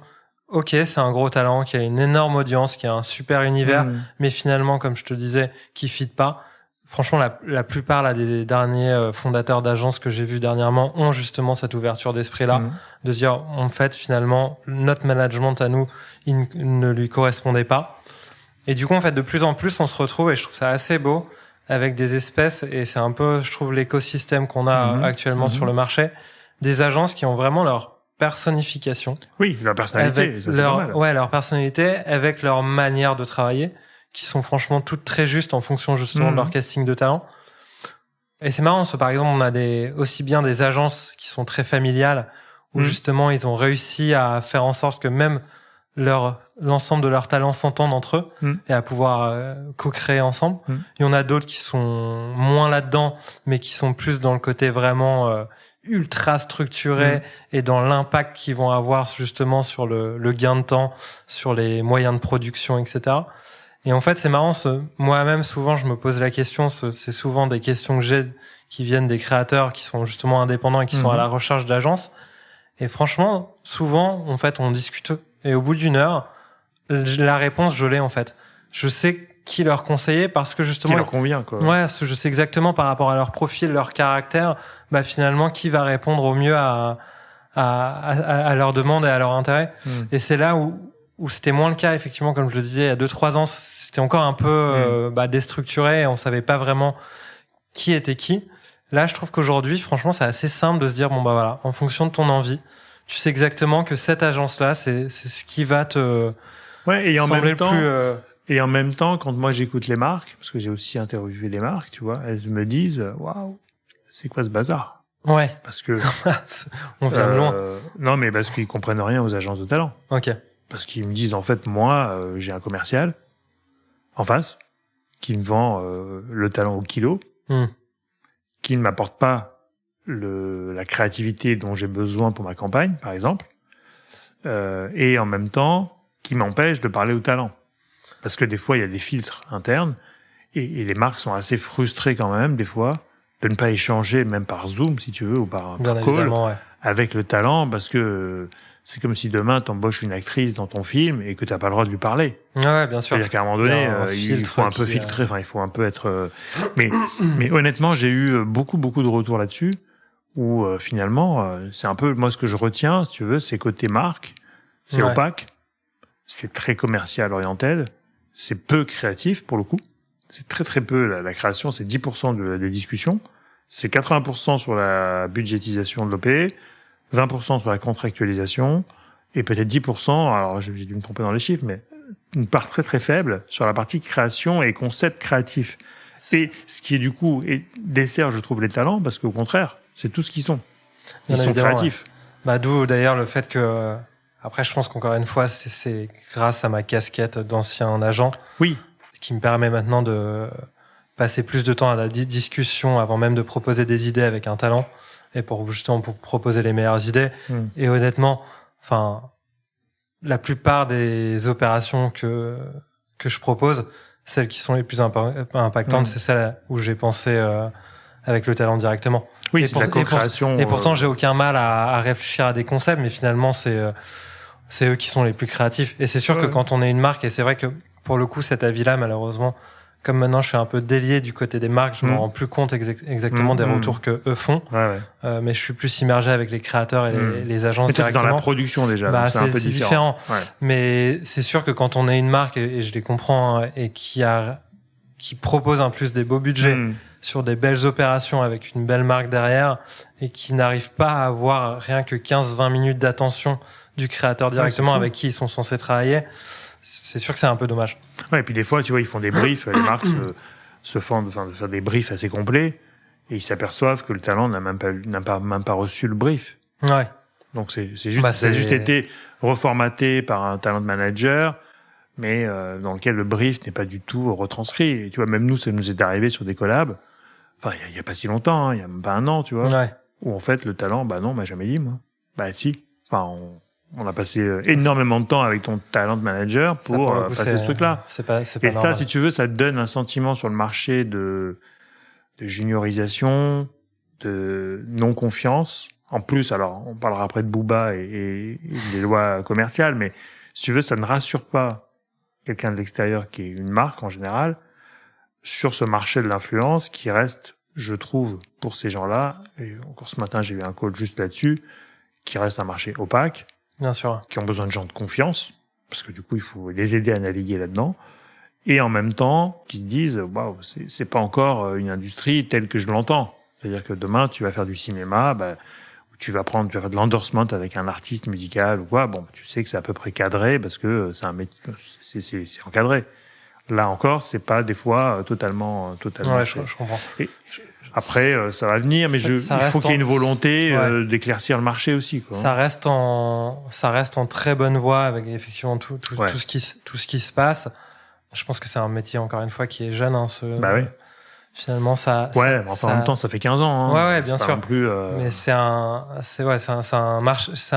Ok, c'est un gros talent qui a une énorme audience, qui a un super univers, mais finalement, comme je te disais, qui fit pas. Franchement, la plupart là des derniers fondateurs d'agences que j'ai vus dernièrement ont justement cette ouverture d'esprit-là, de se dire, en fait, finalement, notre management à nous, il ne lui correspondait pas. Et du coup, en fait, de plus en plus, on se retrouve, et je trouve ça assez beau, avec des espèces, et c'est un peu, je trouve, l'écosystème qu'on a actuellement sur le marché, des agences qui ont vraiment leur personnification.
Oui, leur personnalité.
Avec
ça,
leur personnalité, avec leur manière de travailler, qui sont franchement toutes très justes en fonction justement de leur casting de talent. Et c'est marrant, par exemple, on a aussi bien des agences qui sont très familiales, où justement ils ont réussi à faire en sorte que même l'ensemble de leurs talents s'entendent entre eux et à pouvoir co-créer ensemble. Il y en a d'autres qui sont moins là-dedans, mais qui sont plus dans le côté vraiment ultra structuré et dans l'impact qu'ils vont avoir justement sur le gain de temps, sur les moyens de production, etc. Et en fait, c'est marrant, moi-même, souvent, je me pose la question, c'est souvent des questions que j'ai qui viennent des créateurs qui sont justement indépendants et qui sont à la recherche d'agences. Et franchement, souvent, en fait, on discute et au bout d'une heure, la réponse, je l'ai, en fait. Je sais qui leur conseiller parce que justement...
Qui leur convient, quoi.
Ouais, je sais exactement par rapport à leur profil, leur caractère, finalement, qui va répondre au mieux à leurs demandes et à leur intérêt. Et c'est là où c'était moins le cas, effectivement, comme je le disais, il y a 2-3 ans, c'était encore un peu déstructuré et on savait pas vraiment qui était qui. Là, je trouve qu'aujourd'hui, franchement, c'est assez simple de se dire, voilà, en fonction de ton envie, tu sais exactement que cette agence-là, c'est ce qui va te sembler le plus...
Et en même temps, quand moi j'écoute les marques, parce que j'ai aussi interviewé les marques, tu vois, elles me disent, waouh, c'est quoi ce bazar?
Ouais.
Parce que...
on vient de loin.
Non, mais parce qu'ils comprennent rien aux agences de talent.
Ok.
Parce qu'ils me disent, en fait, moi, j'ai un commercial en face qui me vend le talent au kilo, qui ne m'apporte pas la créativité dont j'ai besoin pour ma campagne, par exemple, et en même temps, qui m'empêche de parler au talent. Parce que des fois, il y a des filtres internes, et les marques sont assez frustrées quand même, des fois, de ne pas échanger, même par Zoom, si tu veux, ou par call, avec le talent, parce que c'est comme si demain t'embauches une actrice dans ton film et que t'as pas le droit de lui parler.
Ouais, bien sûr.
C'est-à-dire qu'à un moment donné, il faut un peu filtrer, enfin, il faut un peu être. Mais honnêtement, j'ai eu beaucoup de retours là-dessus, où finalement, c'est un peu moi ce que je retiens, si tu veux, c'est côté marque, c'est opaque, c'est très commercial orienté, c'est peu créatif pour le coup, c'est très peu la création, c'est 10% des discussions, c'est 80% sur la budgétisation de l'OP. 20% sur la contractualisation et peut-être 10%, alors j'ai dû me tromper dans les chiffres, mais une part très faible sur la partie création et concept créatif. Et ce qui est du coup dessert, je trouve, les talents, parce qu'au contraire, c'est tout ce qu'ils sont. Ils sont créatifs.
Ouais. Bah, d'où d'ailleurs le fait que, après, je pense qu'encore une fois, c'est grâce à ma casquette d'ancien agent.
Oui.
Qui me permet maintenant de passer plus de temps à la discussion avant même de proposer des idées avec un talent. Et pour justement pour proposer les meilleures idées. Et honnêtement, enfin, la plupart des opérations que je propose, celles qui sont les plus impactantes, c'est celles où j'ai pensé avec le talent directement.
Oui, c'est la co-création.
Et pourtant, j'ai aucun mal à réfléchir à des concepts, mais finalement, c'est eux qui sont les plus créatifs. Et c'est sûr que quand on est une marque, et c'est vrai que pour le coup, cet avis-là, malheureusement, comme maintenant je suis un peu délié du côté des marques, je me rends plus compte exactement des retours que eux font. Mais je suis plus immergé avec les créateurs et les agences directement.
Dans la production déjà,
bah,
c'est un peu différent.
Mais c'est sûr que quand on est une marque, et je les comprends, et qui propose en plus des beaux budgets sur des belles opérations avec une belle marque derrière, et qui n'arrive pas à avoir rien que 15-20 minutes d'attention du créateur directement avec qui ils sont censés travailler, c'est sûr que c'est un peu dommage.
Ouais, et puis des fois, tu vois, ils font des briefs, les marques se font de faire des briefs assez complets, et ils s'aperçoivent que le talent n'a même pas reçu le brief.
Ouais.
Donc c'est juste, ça a juste été reformaté par un talent manager, mais dans lequel le brief n'est pas du tout retranscrit. Et tu vois, même nous, ça nous est arrivé sur des collabs. Enfin, il y a pas si longtemps, il y a même pas un an, tu vois, où en fait le talent, bah non, m'a jamais dit, moi. Bah si. Enfin, on a passé énormément de temps avec ton talent manager pour passer ce truc-là.
C'est pas
et
normal.
Ça, si tu veux, ça te donne un sentiment sur le marché de juniorisation, de non-confiance. En plus, alors, on parlera après de Booba et des lois commerciales, mais si tu veux, ça ne rassure pas quelqu'un de l'extérieur qui est une marque en général sur ce marché de l'influence qui reste, je trouve, pour ces gens-là, et encore ce matin, j'ai eu un call juste là-dessus, qui reste un marché opaque.
Bien sûr.
Qui ont besoin de gens de confiance, parce que du coup, il faut les aider à naviguer là-dedans, et en même temps, qui se disent, waouh, c'est pas encore une industrie telle que je l'entends. C'est-à-dire que demain, tu vas faire du cinéma, bah, tu vas faire de l'endorsement avec un artiste musical ou quoi. Bon, tu sais que c'est à peu près cadré parce que c'est un métier, c'est encadré. Là encore, c'est pas des fois totalement.
Ouais, je comprends.
Et après, ça va venir, mais il faut qu'il y ait une volonté d'éclaircir le marché aussi, quoi.
Ça reste en très bonne voie avec effectivement tout ce qui se passe. Je pense que c'est un métier, encore une fois, qui est jeune,
Bah oui.
Finalement, ça.
Ouais, mais enfin, en même temps, ça fait 15 ans, hein.
Ouais, bien sûr.
Non plus,
Mais c'est un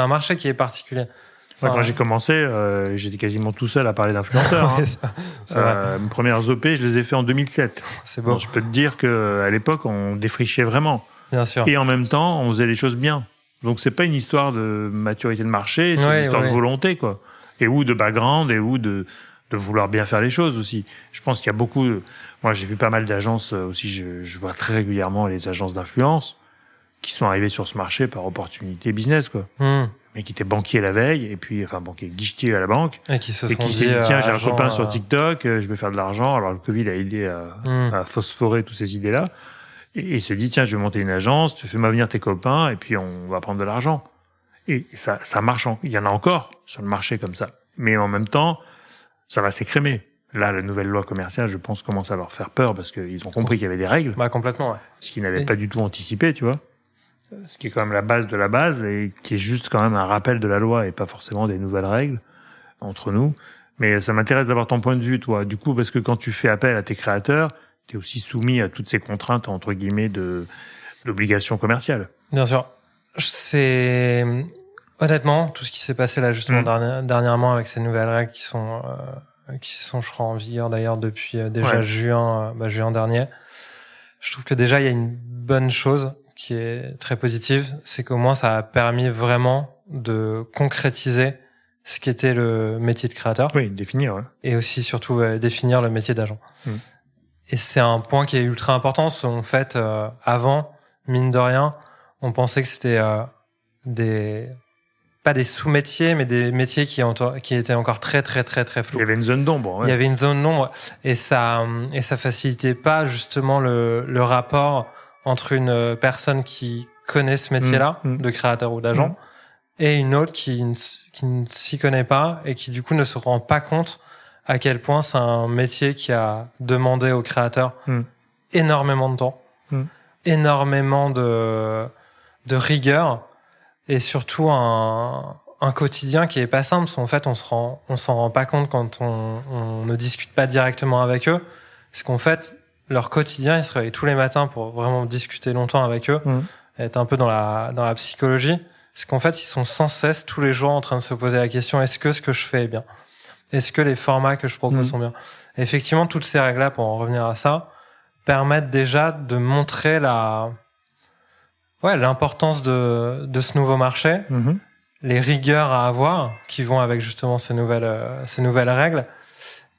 marché qui est particulier.
Enfin, quand j'ai commencé, j'étais quasiment tout seul à parler d'influenceurs. Mes premières OP, je les ai fait en 2007.
C'est beau.
Donc, je peux te dire que à l'époque, on défrichait vraiment.
Bien sûr.
Et en même temps, on faisait les choses bien. Donc, c'est pas une histoire de maturité de marché, c'est une histoire de volonté, quoi. Et ou de background, et ou de vouloir bien faire les choses aussi. Je pense qu'il y a beaucoup. Moi, j'ai vu pas mal d'agences aussi. Je vois très régulièrement les agences d'influence qui sont arrivées sur ce marché par opportunité business, quoi. Mais qui étaient banquiers la veille, et puis, enfin, banquier guichetier à la banque.
Et qui s'est dit,
tiens, j'ai un copain sur TikTok, je vais faire de l'argent. Alors, le Covid a aidé à phosphorer toutes ces idées-là. Et il se dit, tiens, je vais monter une agence, tu fais-moi venir tes copains, et puis on va prendre de l'argent. Et ça marche. Il y en a encore sur le marché comme ça. Mais en même temps, ça va s'écrémer. Là, la nouvelle loi commerciale, je pense, commence à leur faire peur parce qu'ils ont compris qu'il y avait des règles.
Bah, complètement, ouais.
Ce qu'ils n'avaient pas du tout anticipé, tu vois. Ce qui est quand même la base de la base et qui est juste quand même un rappel de la loi et pas forcément des nouvelles règles entre nous. Mais ça m'intéresse d'avoir ton point de vue, toi. Du coup, parce que quand tu fais appel à tes créateurs, tu es aussi soumis à toutes ces contraintes, entre guillemets, de l'obligation commerciale.
Bien sûr. C'est, honnêtement, tout ce qui s'est passé là, justement, dernièrement avec ces nouvelles règles qui sont, je crois, en vigueur d'ailleurs depuis déjà juin dernier. Je trouve que déjà, il y a une bonne chose qui est très positive, c'est qu'au moins ça a permis vraiment de concrétiser ce qu'était le métier de créateur.
Oui, définir. Ouais.
Et aussi surtout définir le métier d'agent. Et c'est un point qui est ultra important. En fait, avant, mine de rien, on pensait que c'était pas des sous-métiers, mais des métiers qui étaient encore très très très très flous.
Il y avait une zone d'ombre. Ouais.
Il y avait une zone d'ombre et ça facilitait pas justement le rapport entre une personne qui connaît ce métier-là de créateur ou d'agent et une autre qui ne s'y connaît pas et qui du coup ne se rend pas compte à quel point c'est un métier qui a demandé aux créateurs énormément de temps, énormément de rigueur et surtout un quotidien qui est pas simple. Parce qu'en fait, on s'en rend pas compte quand on ne discute pas directement avec eux. C'est qu'en fait, leur quotidien, ils se réveillent tous les matins pour vraiment discuter longtemps avec eux, être un peu dans la psychologie. C'est qu'en fait, ils sont sans cesse tous les jours en train de se poser la question, est-ce que ce que je fais est bien? Est-ce que les formats que je propose sont bien? Et effectivement, toutes ces règles-là, pour en revenir à ça, permettent déjà de montrer l'importance de ce nouveau marché, les rigueurs à avoir qui vont avec justement ces nouvelles règles,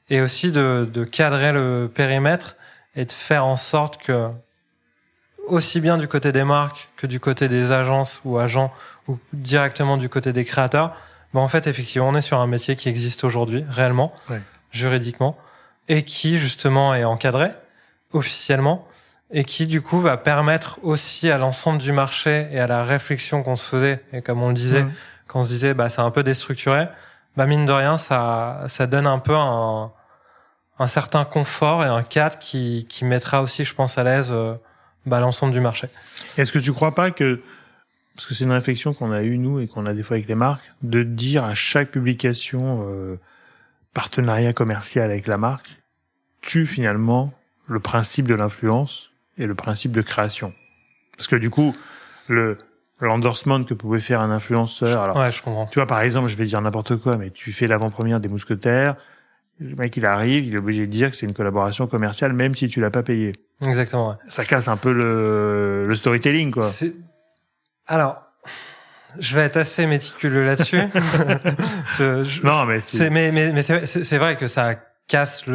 et aussi de cadrer le périmètre et de faire en sorte que aussi bien du côté des marques que du côté des agences ou agents ou directement du côté des créateurs, en fait, effectivement, on est sur un métier qui existe aujourd'hui, réellement, juridiquement, et qui, justement, est encadré, officiellement, et qui, du coup, va permettre aussi à l'ensemble du marché et à la réflexion qu'on se faisait, et comme on le disait, quand on se disait, c'est un peu déstructuré, mine de rien, ça donne un peu un certain confort et un cadre qui mettra aussi, je pense, à l'aise, l'ensemble du marché.
Est-ce que tu crois pas que, parce que c'est une réflexion qu'on a eue, nous, et qu'on a des fois avec les marques, de dire à chaque publication partenariat commercial avec la marque, tue finalement le principe de l'influence et le principe de création. Parce que du coup, l'endorsement que pouvait faire un influenceur, alors,
ouais, je comprends.
Tu vois, par exemple, je vais dire n'importe quoi, mais tu fais l'avant-première des Mousquetaires, le mec, il arrive, il est obligé de dire que c'est une collaboration commerciale, même si tu l'as pas payé.
Exactement, ouais.
Ça casse un peu le storytelling, quoi.
Alors, je vais être assez méticuleux là-dessus.
Non, mais
c'est vrai que ça casse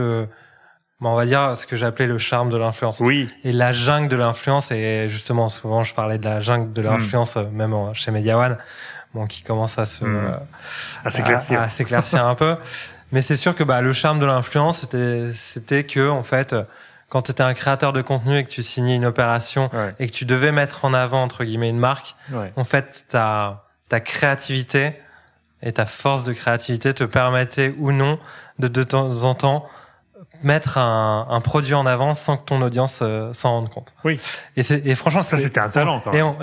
on va dire ce que j'appelais le charme de l'influence.
Oui.
Et la jungle de l'influence, et justement, souvent, je parlais de la jungle de l'influence, même chez Media One, qui commence à s'éclaircir un peu. Mais c'est sûr que le charme de l'influence, c'était que, en fait, quand tu étais un créateur de contenu et que tu signais une opération et que tu devais mettre en avant, entre guillemets, une marque, en fait, ta créativité et ta force de créativité te permettait ou non de temps en temps mettre un produit en avant sans que ton audience s'en rende compte.
Oui.
Et franchement,
c'était un talent, quand même.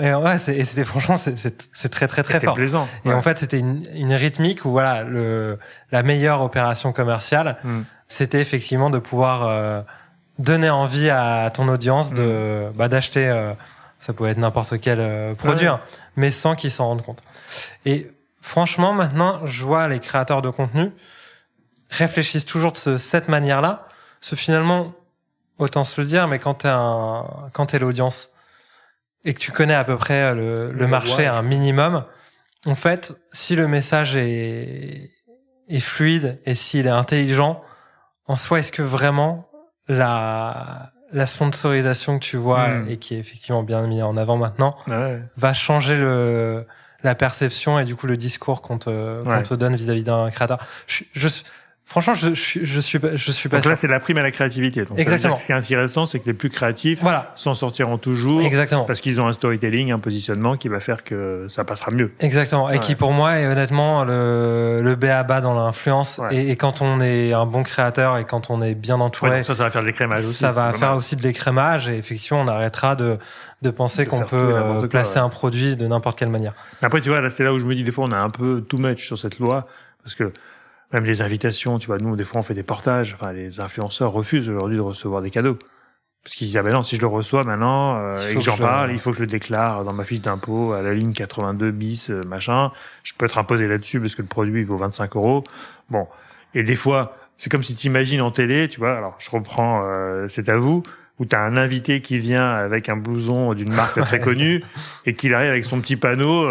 Et c'était franchement, c'est très très très fort.
C'était plaisant.
Et en fait, c'était une rythmique où la meilleure opération commerciale, c'était effectivement de pouvoir donner envie à ton audience d'acheter. Ça pouvait être n'importe quel produit, mais sans qu'ils s'en rendent compte. Et franchement, maintenant, je vois les créateurs de contenu réfléchissent toujours de cette manière-là. Finalement, autant se le dire, mais quand t'es l'audience et que tu connais à peu près le marché à un minimum, en fait, si le message est fluide et s'il est intelligent, en soi, est-ce que vraiment la sponsorisation que tu vois et qui est effectivement bien mise en avant maintenant va changer la perception et du coup le discours qu'on te donne vis-à-vis d'un créateur? Franchement, je suis pas
Donc là, c'est la prime à la créativité. Donc,
exactement.
Ce qui est intéressant, c'est que les plus créatifs s'en sortiront toujours.
Exactement.
Parce qu'ils ont un storytelling, un positionnement qui va faire que ça passera mieux.
Exactement. Et qui, pour moi, est honnêtement le b.a.-ba dans l'influence. Et quand on est un bon créateur et quand on est bien entouré.
Ça va faire de l'écrémage aussi.
Ça va faire aussi de l'écrémage. Et effectivement, on arrêtera de penser qu'on peut placer un produit de n'importe quelle manière.
Après, tu vois, là, c'est là où je me dis, des fois, on a un peu too much sur cette loi. Parce que, même les invitations, tu vois, nous, des fois, on fait des portages. Enfin, les influenceurs refusent aujourd'hui de recevoir des cadeaux. Parce qu'ils disent, non, si je le reçois maintenant, et que j'en parle, il faut que je le déclare dans ma fiche d'impôt à la ligne 82 bis, machin. Je peux être imposé là-dessus parce que le produit, il vaut 25 €. Bon. Et des fois, c'est comme si t'imagines en télé, tu vois, alors, je reprends, c'est à vous, où tu as un invité qui vient avec un blouson d'une marque très connue et qu'il arrive avec son petit panneau,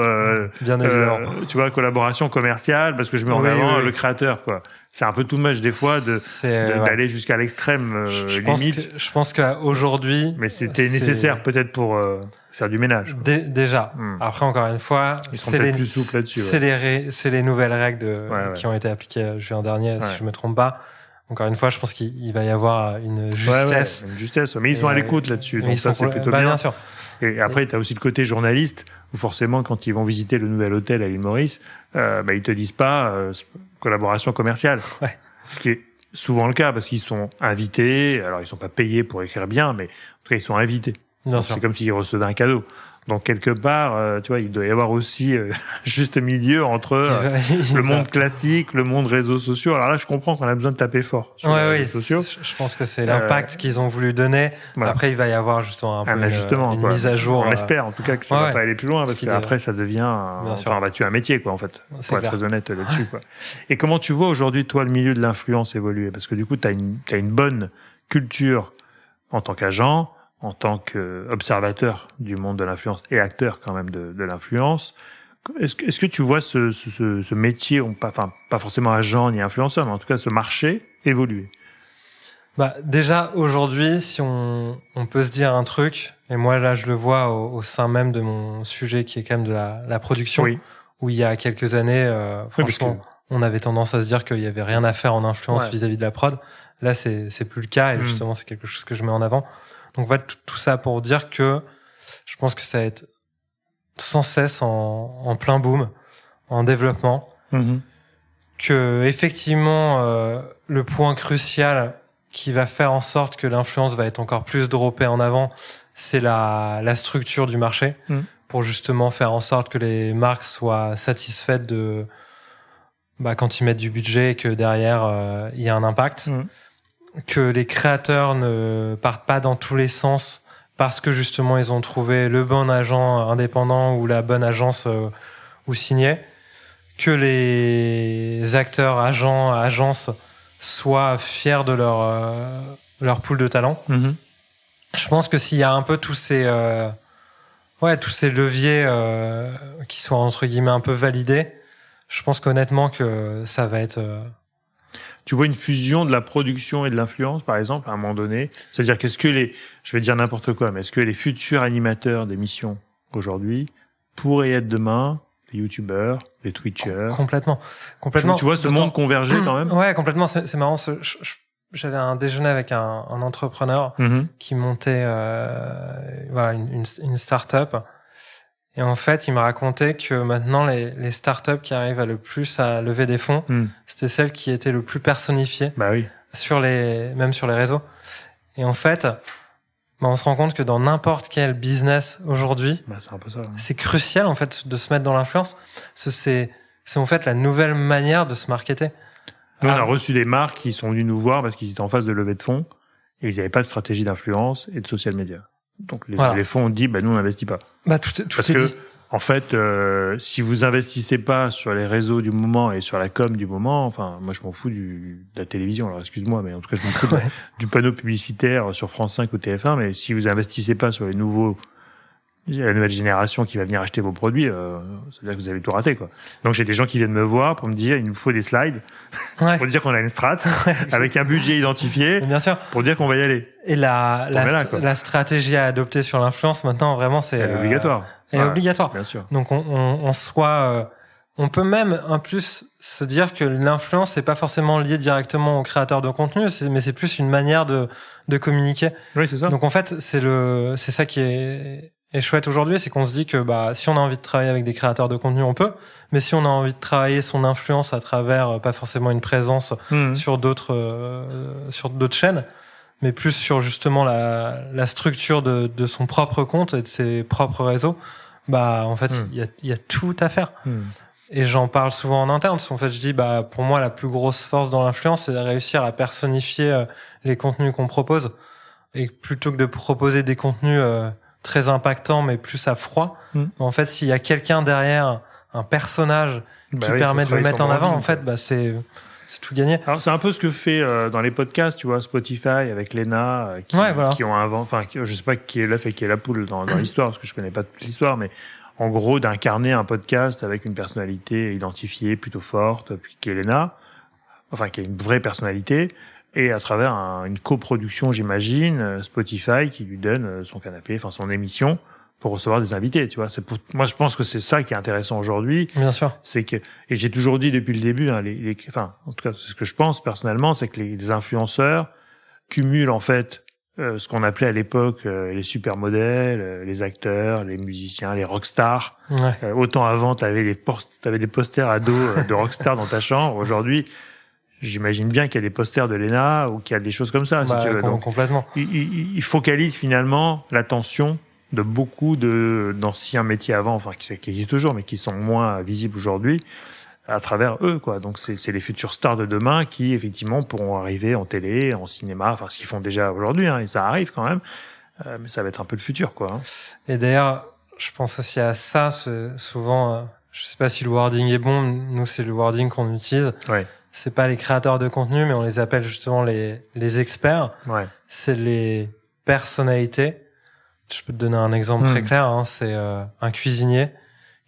bien évidemment.
Tu vois, collaboration commerciale, parce que je mets en avant le créateur, quoi. C'est un peu too much des fois d'aller jusqu'à l'extrême limite.
Je pense qu'aujourd'hui,
mais c'était nécessaire peut-être pour faire du ménage.
Déjà. Après, encore une fois,
ils sont peut-être plus souples là-dessus.
C'est les nouvelles règles qui ont été appliquées juin dernier, si je me trompe pas. Encore une fois, je pense qu'il va y avoir une justesse.
Une justesse. Mais ils sont à l'écoute là-dessus. Donc ça, c'est plutôt bien.
Bien sûr.
Et après, tu as aussi le côté journaliste, où forcément, quand ils vont visiter le nouvel hôtel à l'île Maurice, ils te disent pas collaboration commerciale.
Ouais.
Ce qui est souvent le cas, parce qu'ils sont invités. Alors, ils sont pas payés pour écrire bien, mais en tout cas, ils sont invités. C'est comme s'ils recevaient un cadeau. Donc, quelque part, tu vois, il doit y avoir aussi juste milieu entre le monde classique, le monde réseaux sociaux. Alors là, je comprends qu'on a besoin de taper fort sur les réseaux sociaux.
Je pense que c'est l'impact qu'ils ont voulu donner. Voilà. Après, il va y avoir justement un
une
mise à jour.
On espère, en tout cas, que ça va pas aller plus loin, parce qu'après, ça devient tu as un métier, quoi, en fait. Pour être très honnête là-dessus, quoi. Et comment tu vois aujourd'hui, toi, le milieu de l'influence évoluer? Parce que du coup, t'as une bonne culture en tant qu'agent, en tant qu'observateur du monde de l'influence et acteur quand même de l'influence. Est-ce que tu vois ce métier, pas forcément agent ni influenceur, mais en tout cas ce marché évoluer?
Déjà aujourd'hui, si on peut se dire un truc, et moi là je le vois au sein même de mon sujet qui est quand même de la production, où il y a quelques années, franchement, on avait tendance à se dire qu'il y avait rien à faire en influence vis-à-vis de la prod. Là c'est plus le cas, et justement c'est quelque chose que je mets en avant. Donc voilà, tout ça pour dire que je pense que ça va être sans cesse en plein boom, en développement. Que effectivement le point crucial qui va faire en sorte que l'influence va être encore plus droppée en avant, c'est la structure du marché, pour justement faire en sorte que les marques soient satisfaites de quand ils mettent du budget et que derrière il y a un impact. Que les créateurs ne partent pas dans tous les sens parce que justement ils ont trouvé le bon agent indépendant ou la bonne agence où signer, que les acteurs, agents, agences soient fiers de leur pool de talent. Je pense que s'il y a un peu tous ces leviers qui sont entre guillemets un peu validés, je pense qu'honnêtement que ça va être
Tu vois une fusion de la production et de l'influence, par exemple, à un moment donné? C'est-à-dire je vais dire n'importe quoi, mais est-ce que les futurs animateurs d'émissions aujourd'hui pourraient être demain les youtubeurs, les twitchers?
Complètement.
Tu vois ce monde converger quand même?
Ouais, complètement. C'est marrant. J'avais un déjeuner avec un entrepreneur qui montait une start-up. Et en fait, il m'a raconté que maintenant, les startups qui arrivent le plus à lever des fonds, c'était celles qui étaient le plus personnifiées.
Oui.
Même sur les réseaux. Et en fait, on se rend compte que dans n'importe quel business aujourd'hui,
c'est un peu ça.
C'est crucial, en fait, de se mettre dans l'influence. C'est en fait la nouvelle manière de se marketer.
Nous, on a reçu des marques qui sont venues nous voir parce qu'ils étaient en phase de levée de fonds et ils n'avaient pas de stratégie d'influence et de social media. Donc les fonds ont dit nous on n'investit pas. Parce que en fait si vous investissez pas sur les réseaux du moment et sur la com du moment, moi je m'en fous de la télévision, alors excuse-moi, mais en tout cas je m'en fous du panneau publicitaire sur France 5 ou TF1, mais si vous investissez pas sur la nouvelle génération qui va venir acheter vos produits, c'est-à-dire que vous avez tout raté, quoi. Donc j'ai des gens qui viennent me voir pour me dire il nous faut des slides pour dire qu'on a une strat avec un budget identifié,
bien sûr,
pour dire qu'on va y aller.
Et la stratégie à adopter sur l'influence maintenant vraiment c'est
obligatoire.
Obligatoire.
Bien sûr.
Donc on peut même en plus se dire que l'influence c'est pas forcément lié directement au créateur de contenu, mais c'est plus une manière de communiquer.
Oui, c'est ça.
Donc en fait c'est ça qui est chouette aujourd'hui, c'est qu'on se dit que si on a envie de travailler avec des créateurs de contenu, on peut, mais si on a envie de travailler son influence à travers pas forcément une présence sur d'autres chaînes, mais plus sur justement la structure de son propre compte et de ses propres réseaux, en fait il y a tout à faire. Et j'en parle souvent en interne, parce qu'en fait je dis pour moi la plus grosse force dans l'influence c'est de réussir à personnifier les contenus qu'on propose, et plutôt que de proposer des contenus très impactant mais plus à froid, en fait s'il y a quelqu'un derrière, un personnage qui permet de le mettre en avant, en fait c'est c'est tout gagné.
Alors, c'est un peu ce que fait dans les podcasts, tu vois, Spotify avec Lena, qui ont inventé, enfin, je sais pas qui est l'œuf et qui est la poule dans l'histoire, parce que je connais pas toute l'histoire, mais en gros, d'incarner un podcast avec une personnalité identifiée plutôt forte, puis qui est Lena, enfin, qui a une vraie personnalité, et à travers une coproduction, j'imagine, Spotify qui lui donne son canapé, enfin, son émission, pour recevoir des invités, tu vois. Moi, je pense que c'est ça qui est intéressant aujourd'hui.
Bien sûr.
C'est que, et j'ai toujours dit depuis le début, hein, enfin, en tout cas, c'est ce que je pense personnellement, c'est que les influenceurs cumulent, en fait, ce qu'on appelait à l'époque les supermodèles, les acteurs, les musiciens, les rockstars.
Ouais.
Autant avant, t'avais des posters ados de rockstars dans ta chambre. Aujourd'hui, j'imagine bien qu'il y a des posters de Lena ou qu'il y a des choses comme ça, si tu veux. Donc,
complètement.
Il focalise finalement l'attention de beaucoup d'anciens métiers avant, enfin qui existent toujours, mais qui sont moins visibles aujourd'hui, à travers eux, quoi. Donc c'est les futurs stars de demain qui effectivement pourront arriver en télé, en cinéma, enfin ce qu'ils font déjà aujourd'hui, hein, et ça arrive quand même, mais ça va être un peu le futur, quoi. Hein.
Et d'ailleurs, je pense aussi à ça. Souvent, je sais pas si le wording est bon. Nous, c'est le wording qu'on utilise.
Ouais.
C'est pas les créateurs de contenu, mais on les appelle justement les experts.
Ouais.
C'est les personnalités. Je peux te donner un exemple très clair. Hein, c'est un cuisinier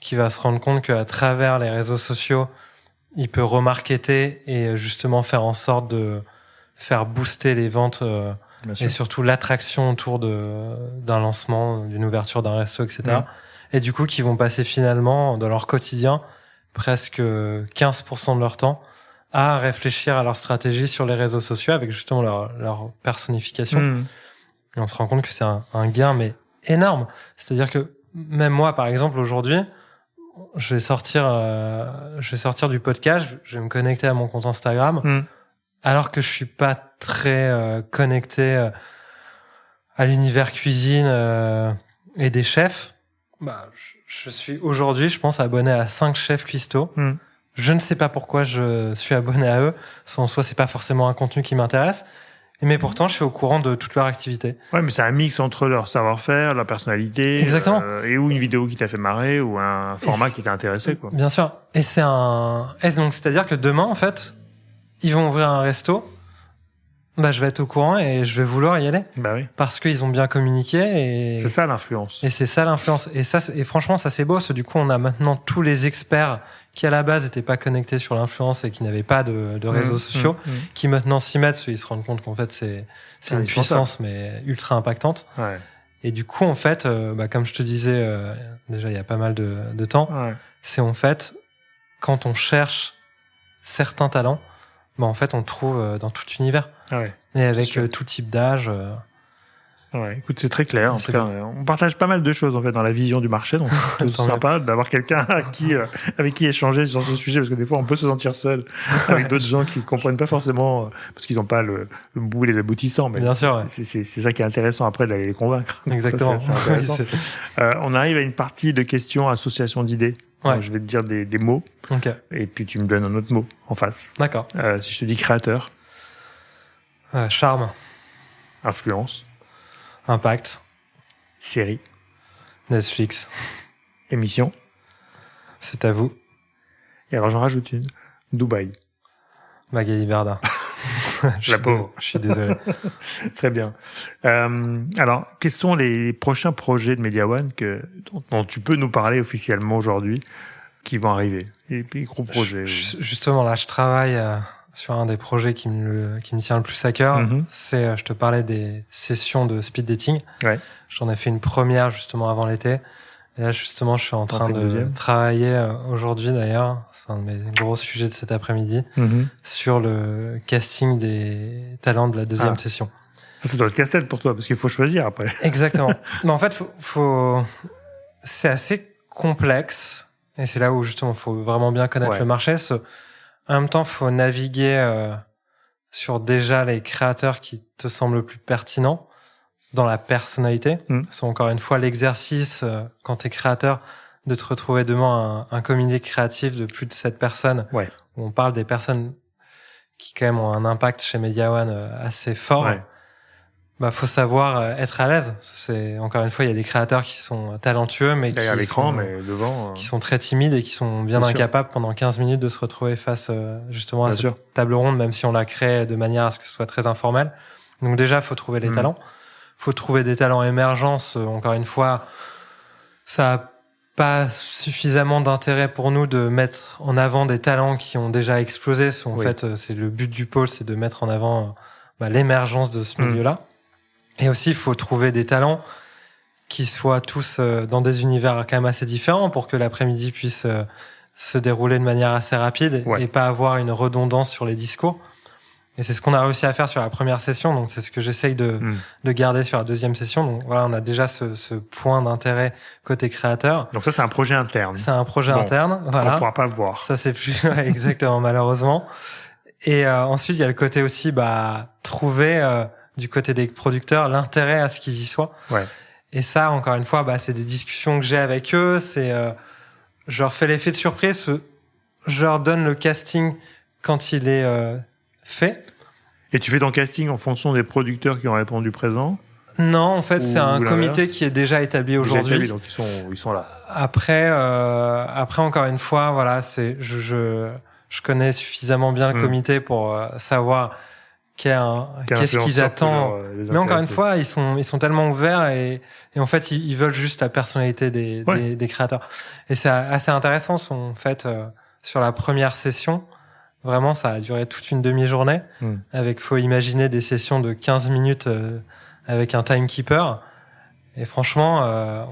qui va se rendre compte qu'à travers les réseaux sociaux, il peut remarketer et justement faire en sorte de faire booster les ventes et surtout l'attraction autour d'un lancement, d'une ouverture d'un resto, etc. Et du coup, qui vont passer finalement dans leur quotidien presque 15% de leur temps à réfléchir à leur stratégie sur les réseaux sociaux avec justement leur personnification. Et on se rend compte que c'est un gain, mais énorme. C'est-à-dire que même moi, par exemple, aujourd'hui, je vais sortir du podcast, je vais me connecter à mon compte Instagram, alors que je suis pas très connecté à l'univers cuisine et des chefs. Bah, je suis aujourd'hui, je pense, abonné à 5 chefs cuistots. Je ne sais pas pourquoi je suis abonné à eux. En soi, c'est pas forcément un contenu qui m'intéresse. Mais pourtant, je suis au courant de toute leur activité.
Ouais, mais c'est un mix entre leur savoir-faire, leur personnalité.
Exactement.
Et ou une vidéo qui t'a fait marrer, ou un format qui t'a intéressé, quoi.
Bien sûr. Et donc, c'est-à-dire que demain, en fait, ils vont ouvrir un resto. Bah, je vais être au courant et je vais vouloir y aller.
Bah oui.
Parce qu'ils ont bien communiqué et.
C'est ça, l'influence.
Et c'est ça, l'influence. Et franchement, ça, c'est beau. Parce que du coup, on a maintenant tous les experts qui, à la base, n'étaient pas connectés sur l'influence et qui n'avaient pas de réseaux sociaux, qui maintenant s'y mettent parce qu'ils se rendent compte qu'en fait, c'est une puissance, mais ultra impactante.
Ouais.
Et du coup, en fait, comme je te disais, déjà, il y a pas mal de temps, c'est en fait, quand on cherche certains talents, en fait, on trouve dans tout univers. Et avec tout type d'âge.
Ouais, écoute, c'est très clair. En tout cas, on partage pas mal de choses en fait dans la vision du marché, donc c'est sympa d'avoir quelqu'un avec qui échanger sur ce sujet, parce que des fois on peut se sentir seul avec d'autres gens qui comprennent pas forcément parce qu'ils n'ont pas le bout et les aboutissants. Mais
bien sûr,
c'est ça qui est intéressant après d'aller les convaincre.
Exactement.
Ça, c'est intéressant. On arrive à une partie de questions association d'idées. Donc, je vais te dire des mots, et puis tu me donnes un autre mot en face.
D'accord.
Si je te dis créateur,
charme,
influence.
Impact.
Série.
Netflix.
Émission.
C'est à vous.
Et alors j'en rajoute une. Dubaï.
Magali Berda.
La pauvre.
Je suis désolé.
Très bien. Alors, quels sont les prochains projets de Media One dont tu peux nous parler officiellement aujourd'hui, qui vont arriver? Les gros projets.
Justement, là, je travaille sur un des projets qui me tient le plus à cœur. C'est, je te parlais des sessions de speed dating. J'en ai fait une première justement avant l'été. Et là, justement, je suis en train de travailler aujourd'hui d'ailleurs. C'est un de mes gros sujets de cet après-midi sur le casting des talents de la deuxième session.
Ça doit être casse-tête pour toi parce qu'il faut choisir après.
Exactement. Mais en fait, c'est assez complexe. Et c'est là où justement, faut vraiment bien connaître le marché. En même temps, faut naviguer sur déjà les créateurs qui te semblent le plus pertinents dans la personnalité. C'est encore une fois l'exercice, quand t'es créateur, de te retrouver demain un comité créatif de plus de 7 personnes, où on parle des personnes qui quand même ont un impact chez Media One assez fort. faut savoir être à l'aise. C'est encore une fois, il y a des créateurs qui sont talentueux, mais
derrière l'écran, mais devant,
qui sont très timides et qui sont bien incapables pendant 15 minutes de se retrouver face justement à cette table ronde, même si on l'a créé de manière à ce que ce soit très informel. Donc déjà, faut trouver les talents. Faut trouver des talents émergents. Encore une fois, ça a pas suffisamment d'intérêt pour nous de mettre en avant des talents qui ont déjà explosé. En fait, c'est le but du pôle, c'est de mettre en avant l'émergence de ce milieu-là. Et aussi, il faut trouver des talents qui soient tous dans des univers quand même assez différents pour que l'après-midi puisse se dérouler de manière assez rapide et pas avoir une redondance sur les discours. Et c'est ce qu'on a réussi à faire sur la première session, donc c'est ce que j'essaye de garder sur la deuxième session. Donc voilà, on a déjà ce point d'intérêt côté créateur.
Donc ça, c'est un projet interne.
C'est un projet interne, voilà.
On pourra pas voir.
Ça, c'est plus exactement, malheureusement. Et ensuite, il y a le côté aussi, trouver du côté des producteurs l'intérêt à ce qu'ils y soient.
Ouais.
Et ça, encore une fois, c'est des discussions que j'ai avec eux. C'est, je leur fais l'effet de surprise. Je leur donne le casting quand il est fait.
Et tu fais ton casting en fonction des producteurs qui ont répondu présent?
Non, en fait, c'est un comité qui est déjà établi aujourd'hui.
Donc ils sont là.
Après, encore une fois, voilà, je connais suffisamment bien le comité pour savoir qu'est-ce qu'ils attendent. Mais encore une fois, ils sont tellement ouverts et en fait, ils veulent juste la personnalité des créateurs. Et c'est assez intéressant, en fait, sur la première session. Vraiment, ça a duré toute une demi-journée. Faut imaginer des sessions de 15 minutes avec un timekeeper. Et franchement,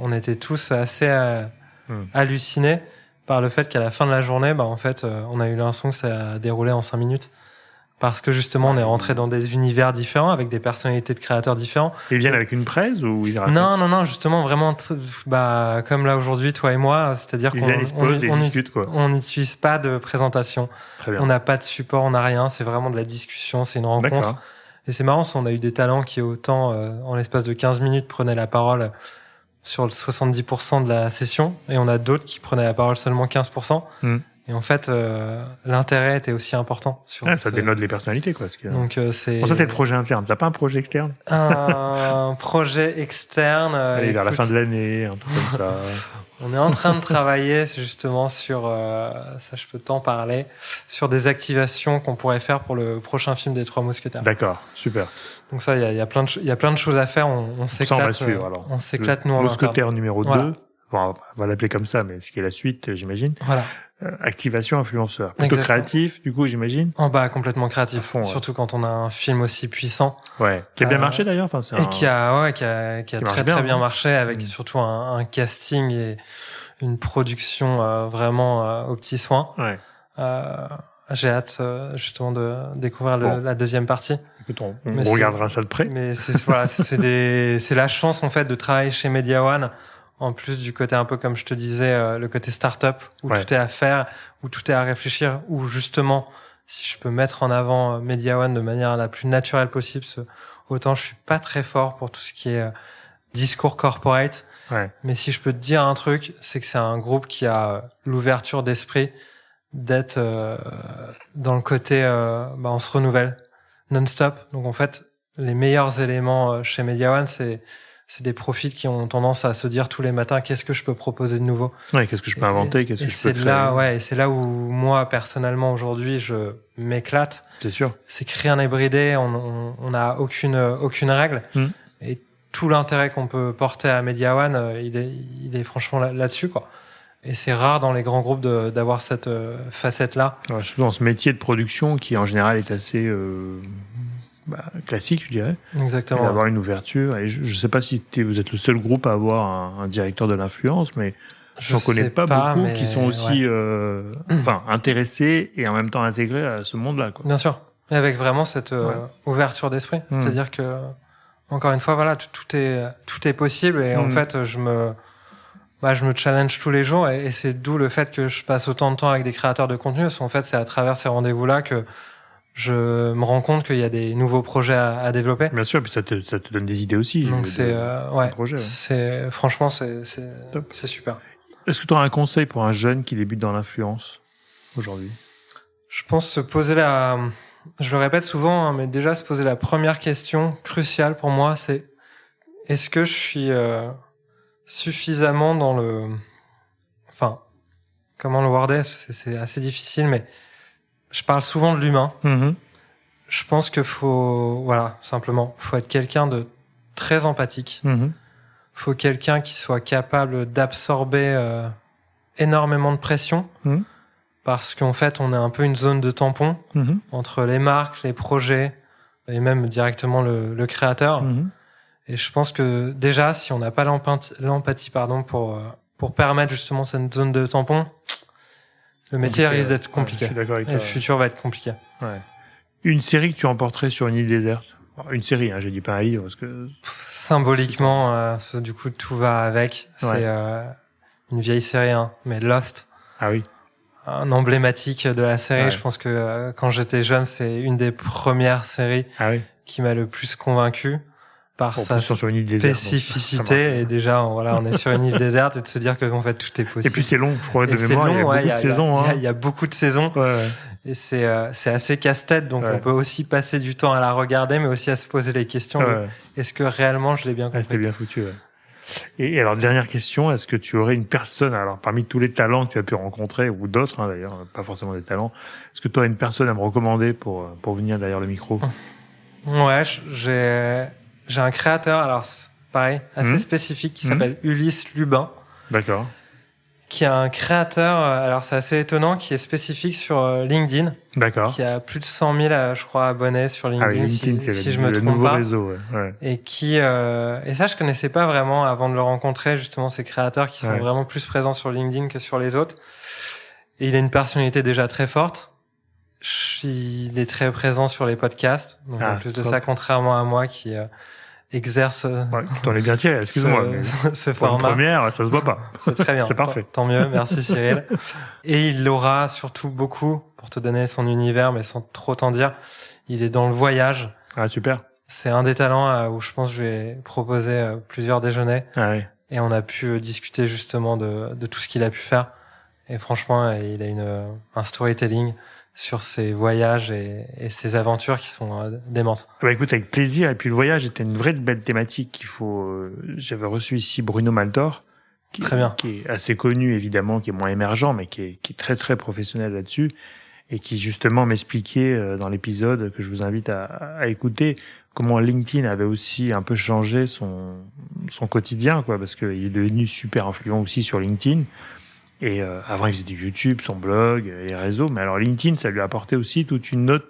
on était tous assez hallucinés par le fait qu'à la fin de la journée, en fait, on a eu l'impression que ça a déroulé en 5 minutes. Parce que justement, on est rentré dans des univers différents, avec des personnalités de créateurs différents.
Ils viennent avec une presse ou ils racontent?
Non, justement, vraiment, comme là aujourd'hui, toi et moi, c'est-à-dire qu'on n'utilise pas de présentation. On n'a pas de support, on n'a rien. C'est vraiment de la discussion, c'est une rencontre.
D'accord.
Et c'est marrant, on a eu des talents qui autant, en l'espace de 15 minutes, prenaient la parole sur le 70% de la session, et on a d'autres qui prenaient la parole seulement 15%. Et en fait, l'intérêt était aussi important.
Ça dénote les personnalités, quoi.
Donc, ça, c'est
le projet interne. T'as pas un projet externe?
Un projet externe.
Allez, vers la fin de l'année, un truc comme ça.
On est en train de travailler justement sur, ça je peux t'en parler, sur des activations qu'on pourrait faire pour le prochain film des Trois Mousquetaires.
D'accord, super.
Donc ça, il y a plein de choses à faire. On s'éclate.
Ça, on va suivre, alors.
On s'éclate, nous, en
Mousquetaire numéro 2.
Voilà.
Bon, on va l'appeler comme ça, mais ce qui est la suite, j'imagine.
Voilà.
Activation influenceur. Plutôt créatif, du coup, j'imagine.
Complètement créatif. Fond, surtout quand on a un film aussi puissant.
Ouais. Qui a bien marché d'ailleurs. Enfin,
qui a très bien marché avec surtout un casting et une production vraiment aux petits soins.
Ouais.
J'ai hâte justement de découvrir la deuxième partie.
Écoute, on regardera ça de près.
Mais c'est la chance en fait de travailler chez Media One. En plus du côté un peu comme je te disais, le côté start-up où tout est à faire, où tout est à réfléchir, où justement, si je peux mettre en avant Media One de manière la plus naturelle possible, autant je suis pas très fort pour tout ce qui est discours corporate.
Ouais.
Mais si je peux te dire un truc, c'est que c'est un groupe qui a l'ouverture d'esprit d'être dans le côté, on se renouvelle non-stop. Donc en fait, les meilleurs éléments chez Media One, c'est des profils qui ont tendance à se dire tous les matins qu'est-ce que je peux proposer de nouveau.
Ouais, qu'est-ce que je peux inventer, qu'est-ce que je peux
créer. Et c'est là où moi personnellement aujourd'hui je m'éclate.
C'est sûr.
C'est que rien n'est bridé, on n'a aucune règle. Et tout l'intérêt qu'on peut porter à Media One, il est franchement là-dessus, quoi. Et c'est rare dans les grands groupes d'avoir cette facette-là.
Ouais, surtout dans ce métier de production qui en général est assez classique, je dirais.
Exactement.
D'avoir une ouverture. Et je sais pas si vous êtes le seul groupe à avoir un directeur de l'influence, mais j'en connais pas beaucoup qui sont aussi intéressés et en même temps intégrés à ce monde-là, quoi.
Bien sûr. Et avec vraiment cette ouverture d'esprit. C'est-à-dire que, encore une fois, voilà, tout est possible. Et en fait, je me challenge tous les jours. Et c'est d'où le fait que je passe autant de temps avec des créateurs de contenu. Parce qu'en fait, c'est à travers ces rendez-vous-là que je me rends compte qu'il y a des nouveaux projets à développer.
Bien sûr, puis ça te donne des idées aussi.
Donc
projets,
franchement, c'est super.
Est-ce que tu auras un conseil pour un jeune qui débute dans l'influence aujourd'hui?
Je pense se poser la Je le répète souvent, hein, mais déjà se poser la première question cruciale pour moi, c'est est-ce que je suis suffisamment dans le... Enfin, comment le worder, c'est assez difficile, mais je parle souvent de l'humain. Je pense que faut être quelqu'un de très empathique. Faut quelqu'un qui soit capable d'absorber énormément de pression. Parce qu'en fait, on est un peu une zone de tampon entre les marques, les projets et même directement le créateur. Et je pense que déjà, si on n'a pas l'empathie, pour permettre justement cette zone de tampon, le métier risque d'être compliqué.
Je suis d'accord avec toi.
Et le futur va être compliqué.
Ouais. Une série que tu emporterais sur une île déserte. Une série, hein, j'ai dit pas un livre parce que
symboliquement, du coup, tout va avec. C'est une vieille série, hein, mais Lost.
Ah oui.
Un emblématique de la série. Je pense que quand j'étais jeune, c'est une des premières séries qui m'a le plus convaincu par sa spécificité. Et déjà, on est sur une île déserte et de se dire que en fait tout est possible.
Et puis c'est long, je crois, de mémoire. Il y a beaucoup de saisons.
Il y a beaucoup de saisons. Et c'est assez casse-tête, donc on peut aussi passer du temps à la regarder, mais aussi à se poser les questions. Est-ce que réellement je l'ai bien compris?
C'était bien foutu. Et alors, dernière question, est-ce que tu aurais une personne, alors parmi tous les talents que tu as pu rencontrer, ou d'autres d'ailleurs, pas forcément des talents, est-ce que tu aurais une personne à me recommander pour venir derrière le micro?
Ouais, j'ai un créateur, alors pareil, assez spécifique, qui s'appelle Ulysse Lubin.
D'accord.
Qui est un créateur, alors c'est assez étonnant, qui est spécifique sur LinkedIn.
D'accord.
Qui a plus de 100 000, je crois, abonnés sur LinkedIn, si je me trompe
nouveau
pas.
Réseau,
Et qui, et ça, je connaissais pas vraiment avant de le rencontrer, justement, ces créateurs qui sont vraiment plus présents sur LinkedIn que sur les autres. Et il a une personnalité déjà très forte. Il est très présent sur les podcasts. Donc, en plus de ça, contrairement à moi qui exerce
t'en es bien tiré, excuse-moi,
ce
pour
format.
Une première, ça se voit pas.
C'est très bien.
C'est parfait.
Tant mieux, merci Cyril. Et il aura surtout beaucoup, pour te donner son univers, mais sans trop t'en dire, il est dans le voyage.
Ah, super.
C'est un des talents où je pense que je vais proposer plusieurs déjeuners. Et on a pu discuter justement de tout ce qu'il a pu faire. Et franchement, il a un storytelling sur ses voyages et ses aventures qui sont démentes.
Écoute, avec plaisir. Et puis le voyage était une vraie belle thématique j'avais reçu ici Bruno Maldor, qui est assez connu évidemment, qui est moins émergent, mais qui est très très professionnel là-dessus, et qui justement m'expliquait dans l'épisode que je vous invite à écouter comment LinkedIn avait aussi un peu changé son quotidien, parce qu'il est devenu super influent aussi sur LinkedIn. Et avant, il faisait du YouTube, son blog, les réseaux. Mais alors LinkedIn, ça lui a apporté aussi toute une autre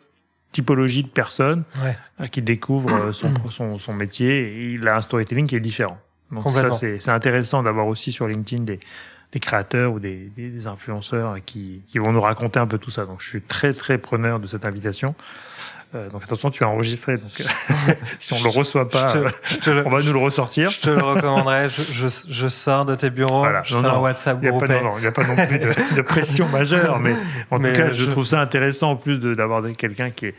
typologie de personnes qui découvrent son métier. Et il a un storytelling qui est différent. Donc ça, c'est intéressant d'avoir aussi sur LinkedIn des créateurs ou des influenceurs qui vont nous raconter un peu tout ça. Donc je suis très très preneur de cette invitation. Donc attention, tu as enregistré. Donc si on le reçoit pas, on va nous le ressortir.
Je te le recommanderais. Je sors de tes bureaux. Voilà. Je fais un WhatsApp groupé.
Il n'y a pas non plus de pression majeure, mais en tout cas, je trouve ça intéressant en plus d'avoir quelqu'un qui est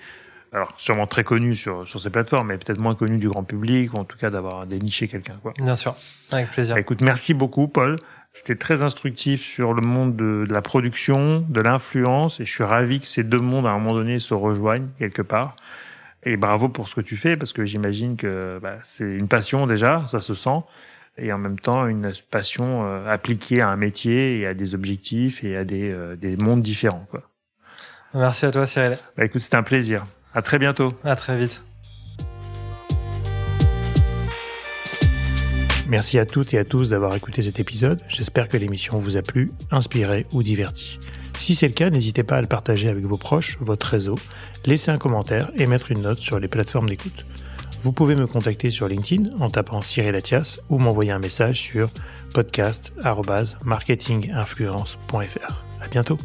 alors sûrement très connu sur ces plateformes, mais peut-être moins connu du grand public, ou en tout cas d'avoir déniché quelqu'un.
Bien sûr, avec plaisir.
Écoute, merci beaucoup, Paul. C'était très instructif sur le monde de la production, de l'influence, et je suis ravi que ces deux mondes, à un moment donné, se rejoignent quelque part. Et bravo pour ce que tu fais, parce que j'imagine que c'est une passion déjà, ça se sent, et en même temps une passion appliquée à un métier et à des objectifs et à des mondes différents.
Merci à toi, Cyril.
Écoute, c'était un plaisir. À très bientôt.
À très vite.
Merci à toutes et à tous d'avoir écouté cet épisode. J'espère que l'émission vous a plu, inspiré ou diverti. Si c'est le cas, n'hésitez pas à le partager avec vos proches, votre réseau, laisser un commentaire et mettre une note sur les plateformes d'écoute. Vous pouvez me contacter sur LinkedIn en tapant Cyril Athias ou m'envoyer un message sur podcast@marketinginfluence.fr. À bientôt.